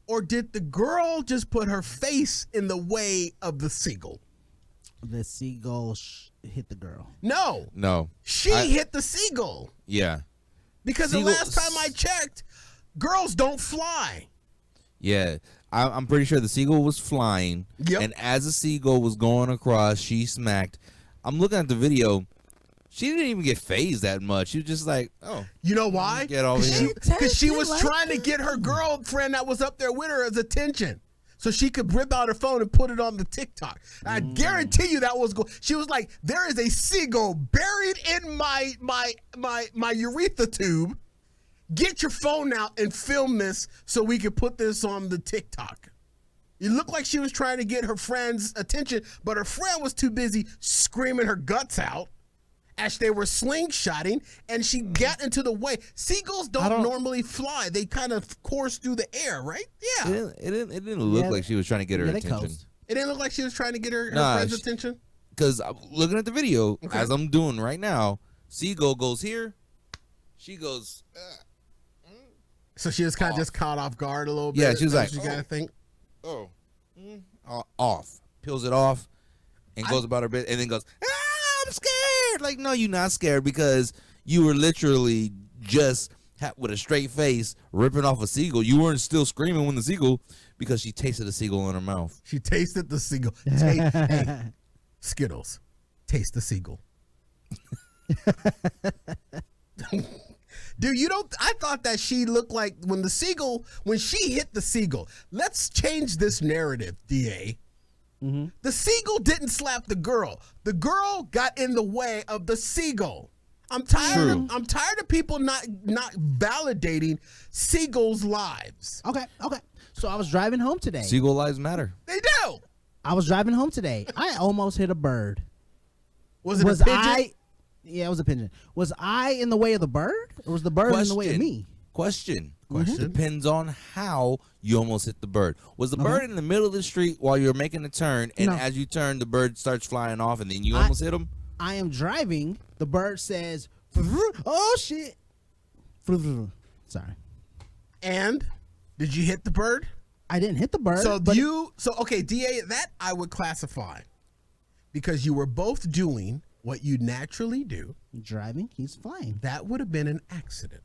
or did the girl just put her face in the way of the seagull? The seagull hit the girl. No. She hit the seagull. Yeah. Because the last time I checked, girls don't fly. Yeah. I'm pretty sure the seagull was flying. Yep. And as the seagull was going across, she smacked. I'm looking at the video. She didn't even get phased that much. She was just like, oh. You know why? Get over here. Because she was trying to get her girlfriend that was up there with her as attention, so she could rip out her phone and put it on the TikTok. I guarantee you that was she was like, there is a seagull buried in my urethra tube. Get your phone out and film this so we can put this on the TikTok. It looked like she was trying to get her friend's attention, but her friend was too busy screaming her guts out as they were slingshotting, and she got into the way. Seagulls don't normally fly. They kind of course through the air, right? Yeah. It didn't look like she was trying to get her attention. It didn't look like she was trying to get her friend's attention? Because I'm looking at the video, as I'm doing right now, Seagull goes here. She goes... So she was kind of just caught off guard a little bit. Yeah, she was like, you gotta think. Off. Peels it off and goes about her bit and then goes, I'm scared. Like, no, you're not scared because you were literally just with a straight face ripping off a seagull. You weren't still screaming when the seagull, because she tasted the seagull in her mouth. She tasted the seagull. Hey, Skittles, taste the seagull. Dude, I thought that she looked like when she hit the seagull. Let's change this narrative, DA. The seagull didn't slap the girl. The girl got in the way of the seagull. I'm tired of people not validating seagulls' lives. Okay. So I was driving home today. Seagull lives matter. They do. I was driving home today. I almost hit a bird. Was it a pigeon? Yeah, it was a pigeon. Was I in the way of the bird, or was the bird in the way of me? Question. Depends on how you almost hit the bird. Was the bird in the middle of the street while you were making a turn, and as you turn, the bird starts flying off, and then you almost hit him? I am driving. The bird says, "Oh shit!" Sorry. And Did you hit the bird? I didn't hit the bird. So okay, DA, that I would classify because you were both doing what you naturally do. Driving, he's flying. That would have been an accident.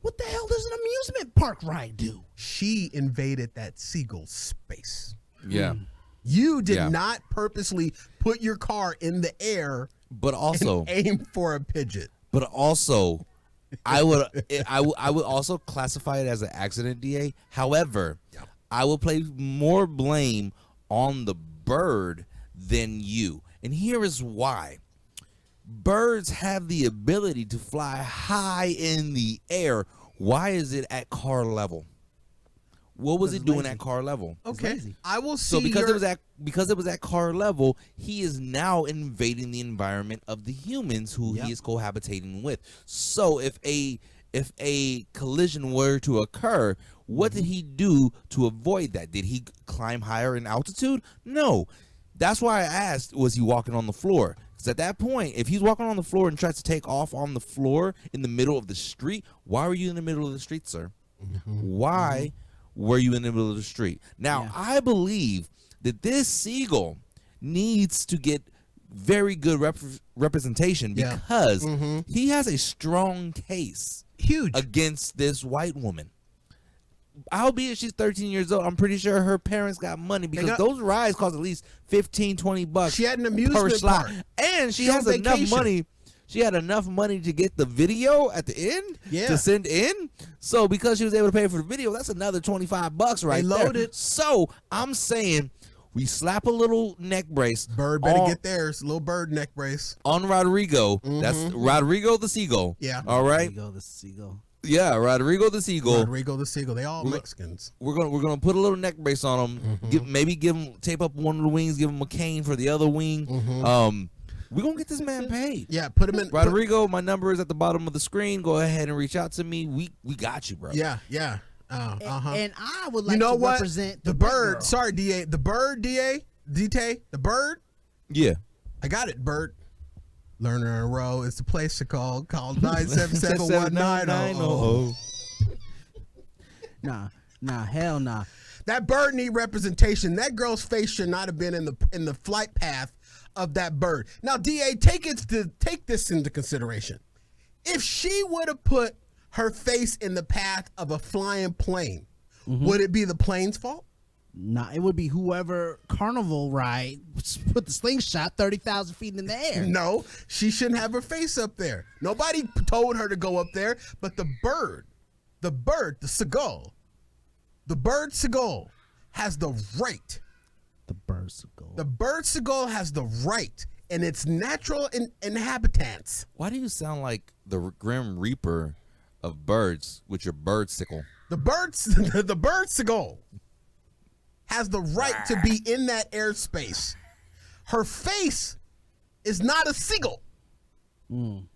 What the hell does an amusement park ride do? She invaded that Seagull space. Yeah. You did not purposely put your car in the air, but also and aim for a pigeon. But also, I would also classify it as an accident, DA. However, I would place more blame on the bird than you, and here is why. Birds have the ability to fly high in the air. Why is it at car level? What was it doing at car level? Okay, I will see. So because it was at car level, he is now invading the environment of the humans who he is cohabitating with. So if a collision were to occur, what did he do to avoid that? Did he climb higher in altitude? No. That's why I asked, was he walking on the floor? Because at that point, if he's walking on the floor and tries to take off on the floor in the middle of the street, why were you in the middle of the street, sir? Why were you in the middle of the street? Now, I believe that this Seagull needs to get very good representation because he has a strong case against this white woman. Albeit she's 13 years old, I'm pretty sure her parents got money because those rides cost at least $15-20 she had an amusement per slot. park. And she has enough money. She had enough money to get the video at the end to send in. So because she was able to pay for the video, that's another $25 right there. Loaded. So I'm saying we slap a little neck brace. Bird better get theirs. Little bird neck brace. On Rodrigo. That's Rodrigo the Seagull. Yeah. All right. Rodrigo the Seagull. Yeah, Rodrigo the Seagull. Rodrigo the Seagull. They all Mexicans. We're gonna put a little neck brace on him. Maybe give him, tape up one of the wings. Give him a cane for the other wing. We're going to get this man paid. Yeah, put him in. Rodrigo, my number is at the bottom of the screen. Go ahead and reach out to me. We got you, bro. Yeah. And I would like to represent the bird. Girl. Sorry, DA. The bird, DA. DT. The bird. Yeah. I got it, bird. Learner in a Row. It's the place to call. Call 977-1900. Nah, hell nah. That bird need representation. That girl's face should not have been in the flight path of that bird. Now, DA, take this into consideration. If she would have put her face in the path of a flying plane, would it be the plane's fault? Nah, it would be whoever carnival ride put the slingshot 30,000 feet in the air. No, she shouldn't have her face up there. Nobody told her to go up there, but the Seagull has the right. The bird Seagull. The bird Seagull has the right and its natural inhabitants. Why do you sound like the Grim Reaper of birds with your bird sickle? The bird Seagull has the right to be in that airspace. Her face is not a seagull. And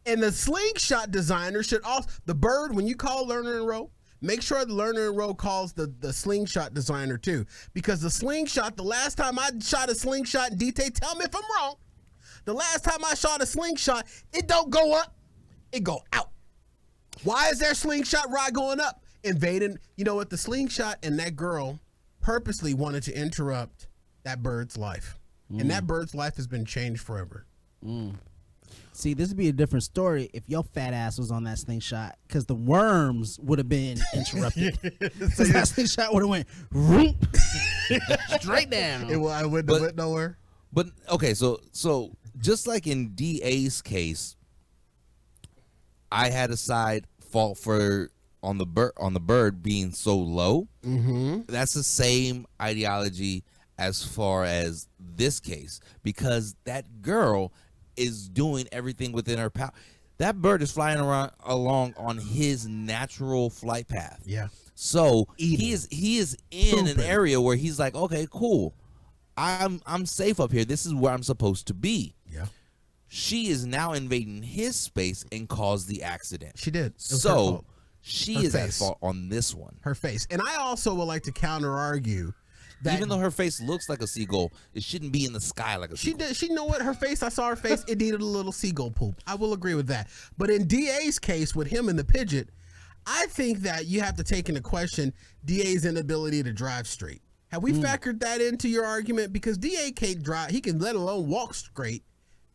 the slingshot designer should also, the bird, when you call Learner and Row, make sure the Learner and Row calls the slingshot designer too. Because the slingshot, the last time I shot a slingshot in DT, tell me if I'm wrong. The last time I shot a slingshot, it don't go up, it go out. Why is their slingshot ride going up? Invading, you know what, the slingshot and that girl purposely wanted to interrupt that bird's life. And that bird's life has been changed forever. See, this would be a different story if your fat ass was on that slingshot, because the worms would have been interrupted. So that slingshot would have went straight down. I wouldn't have went nowhere. But okay, so just like in DA's case, I had a side fault for on the bird being so low. That's the same ideology as far as this case, because that girl is doing everything within her power. That bird is flying along on his natural flight path. Yeah. So he is in an area where he's like, okay, cool. I'm safe up here. This is where I'm supposed to be. Yeah. She is now invading his space and caused the accident. She did. So she is at fault on this one. Her face. And I also would like to counter argue that even though her face looks like a seagull, it shouldn't be in the sky like a seagull. She know what? Her face, I saw her face, it needed a little seagull poop. I will agree with that. But in DA's case with him and the pigeon, I think that you have to take into question DA's inability to drive straight. Have we factored that into your argument? Because DA can't drive. He can let alone walk straight.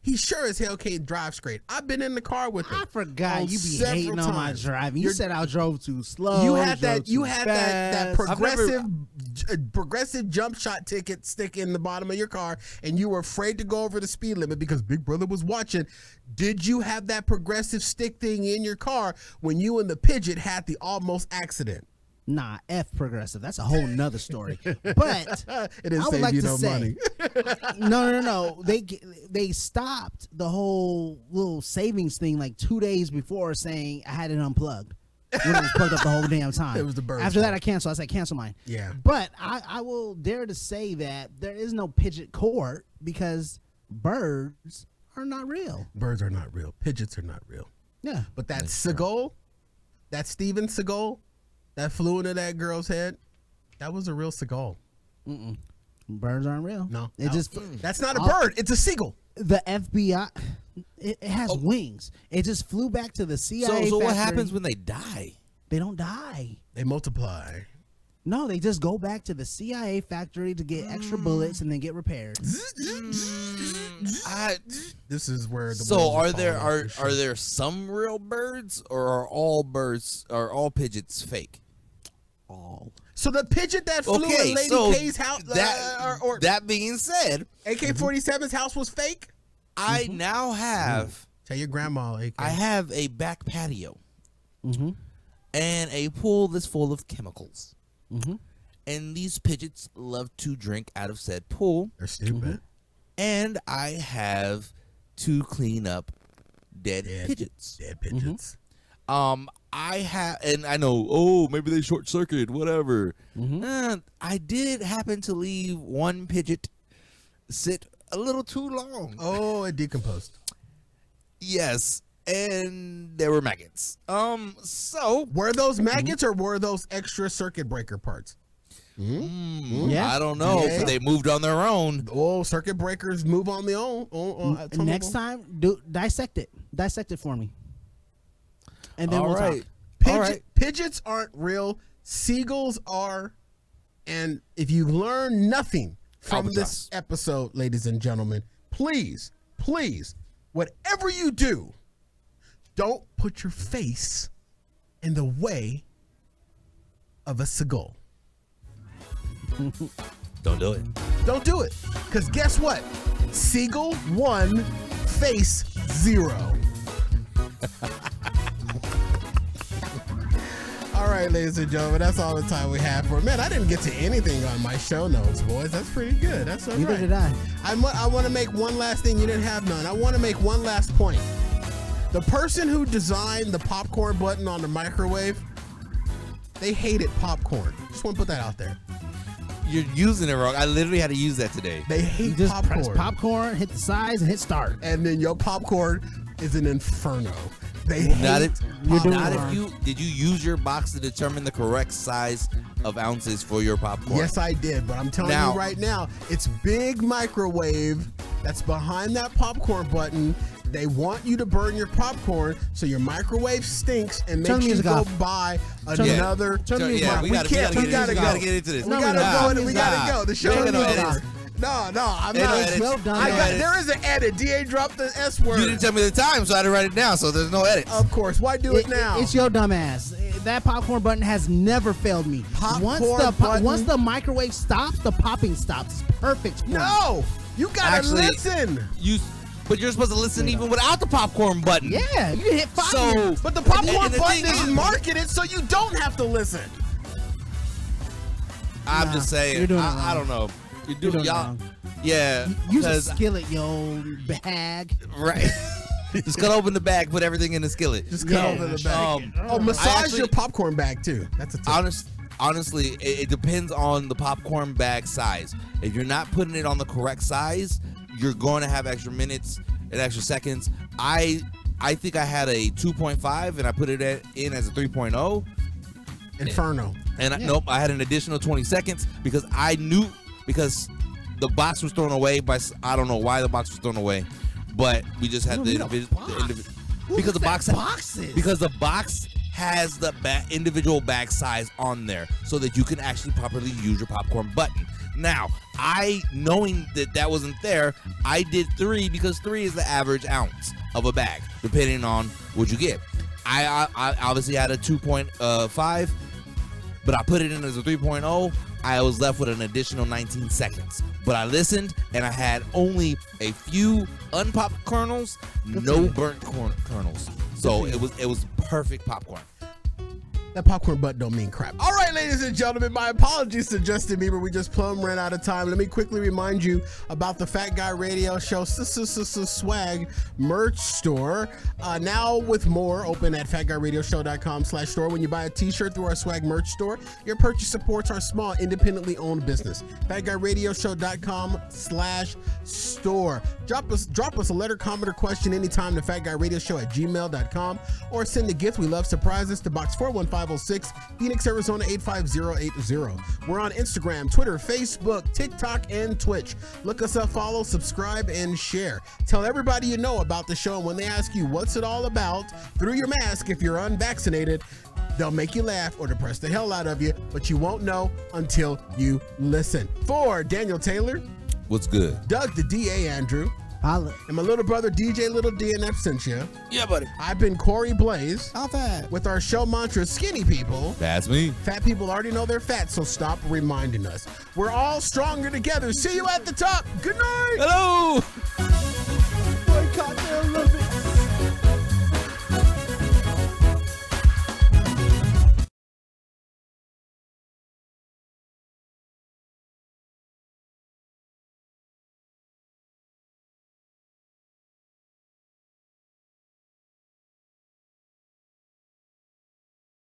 He sure as hell can't drive straight. I've been in the car with him. I forgot you be several hating on my times. driving. You said I drove too slow. You had drove that. You too had fast. that progressive jump shot ticket stick in the bottom of your car, and you were afraid to go over the speed limit because Big Brother was watching. Did you have that progressive stick thing in your car when you and the Pidgeot had the almost accident? Nah, F progressive. That's a whole nother story. But It didn't I would save like you to no say, money. no. They stopped the whole little savings thing like 2 days before, saying I had it unplugged. When it was plugged up the whole damn time. It was the bird's After that, fault. I canceled. I said cancel mine. Yeah. But I will dare to say that there is no Pidgeot court because birds are not real. Birds are not real. Pidgeots are not real. Yeah. But that Seagull, that Steven Seagull, that flew into that girl's head, that was a real Seagull. Birds aren't real. No. That's not a All- bird. It's a seagull. The FBI, it has wings. It just flew back to the CIA. So what factory. happens when they die? They don't die. They multiply. No, they just go back to the CIA factory to get extra bullets and then get repaired. This is where the So wheels are there falling off for are sure. there some real birds, or are all Pidgeots fake? All. So the Pidgeot that flew Okay, in Lady so K's house, that being said, AK-47's house was fake? I now have Tell your grandma, AK. I have a back patio Mm-hmm. and a pool that's full of chemicals. Mm-hmm. And these Pidgeots love to drink out of said pool. They're stupid. And I have to clean up dead Pidgeots. Dead Pidgeots. I have, and I know, oh, maybe they short circuited, whatever. I did happen to leave one Pidgeot sit a little too long. Oh, it decomposed. Yes, and there were maggots. So Were those maggots or were those extra circuit breaker parts? Yeah. I don't know, Yeah. but they moved on their own. Oh, circuit breakers move on their own. Next time, dissect it for me, and then All we'll right. talk. All right. Pidgeots aren't real. Seagulls are. And if you learn nothing from this episode, ladies and gentlemen, please, whatever you do, don't put your face in the way of a seagull. Don't do it. Don't do it. Because guess what? Seagull 1, face 0. All right, ladies and gentlemen, that's all the time we have for it. Man, I didn't get to anything on my show notes, boys. That's pretty good. That's all right. Neither did I. I want to make one last thing. You didn't have none. I want to make one last point. The person who designed the popcorn button on the microwave, they hated popcorn. Just want to put that out there. You're using it wrong. I literally had to use that today. They You hate just popcorn. press popcorn, hit the size, and hit start. And then your popcorn is an inferno. They hate Not if doing not it if wrong. you did you use your box to determine the correct size of ounces for your popcorn? Yes, I did, but I'm telling Now- you right now, it's big microwave that's behind that popcorn button. They want you to burn your popcorn so your microwave stinks and Turn makes the you music go off. buy the- another. turn the music off. We gotta get go. into this. We gotta go. The show We're is gonna edit. over. No, I'm Ain't no not. edits. Well done, I got, edits. there is an edit. DA dropped the S word. You didn't tell me the time, so I had to write it down. So there's no edits. Of course. Why do it now? It's your dumb ass. That popcorn button has never failed me. Popcorn button? Once the microwave stops, the popping stops. It's perfect for me. No, you gotta Actually, listen. But you're supposed to listen even without the popcorn button. Yeah, you can hit 5 So- minutes. But the popcorn And the button thing is is- marketed so you don't have to listen. I'm Nah, just saying. you're doing it I wrong. don't know. You're You're doing it y'all. wrong. Yeah. Use a 'cause- skillet, yo, bag. Right. Just cut open the bag, put everything in the skillet. Just cut Yeah. over the bag. Oh, I massage actually- your popcorn bag too. That's a tip. Honestly, it depends on the popcorn bag size. If you're not putting it on the correct size, you're going to have extra minutes and extra seconds. I think I had a 2.5 and I put it in as a 3.0. Inferno. And nope, I had an additional 20 seconds because the box was thrown away I don't know why the box was thrown away, but we just had the individual because the box boxes? because the box has the individual bag size on there so that you can actually properly use your popcorn button. Now, knowing that wasn't there, I did 3 because 3 is the average ounce of a bag, depending on what you get. I obviously had a 2.5, but I put it in as a 3.0. I was left with an additional 19 seconds. But I listened, and I had only a few unpopped kernels, no burnt kernels. So it was perfect popcorn. That popcorn butt don't mean crap. All right, ladies and gentlemen, my apologies to Justin Bieber. We just plumb ran out of time. Let me quickly remind you about the Fat Guy Radio Show swag merch store. Now with more, open at fatguyradioshow.com/store. When you buy a t-shirt through our swag merch store, your purchase supports our small, independently owned business. fatguyradioshow.com/store. Drop us a letter, comment, or question anytime to fatguyradioshow@gmail.com, or send a gift. We love surprises to Box 41506, Phoenix, Arizona 85080. We're on Instagram, Twitter, Facebook, TikTok, and Twitch. Look us up, follow, subscribe, and share. Tell everybody you know about the show, and when they ask you what's it all about, through your mask if you're unvaccinated, they'll make you laugh or depress the hell out of you, but you won't know until you listen. For Daniel Taylor, what's good? Doug the DA Andrew, Holla. and my little brother DJ Little D in absentia. Yeah, buddy. I've been Corey Blaze. How fat? With our show mantra, skinny people. That's me. Fat people already know they're fat, so stop reminding us. We're all stronger together. See you at the top. Good night. Hello.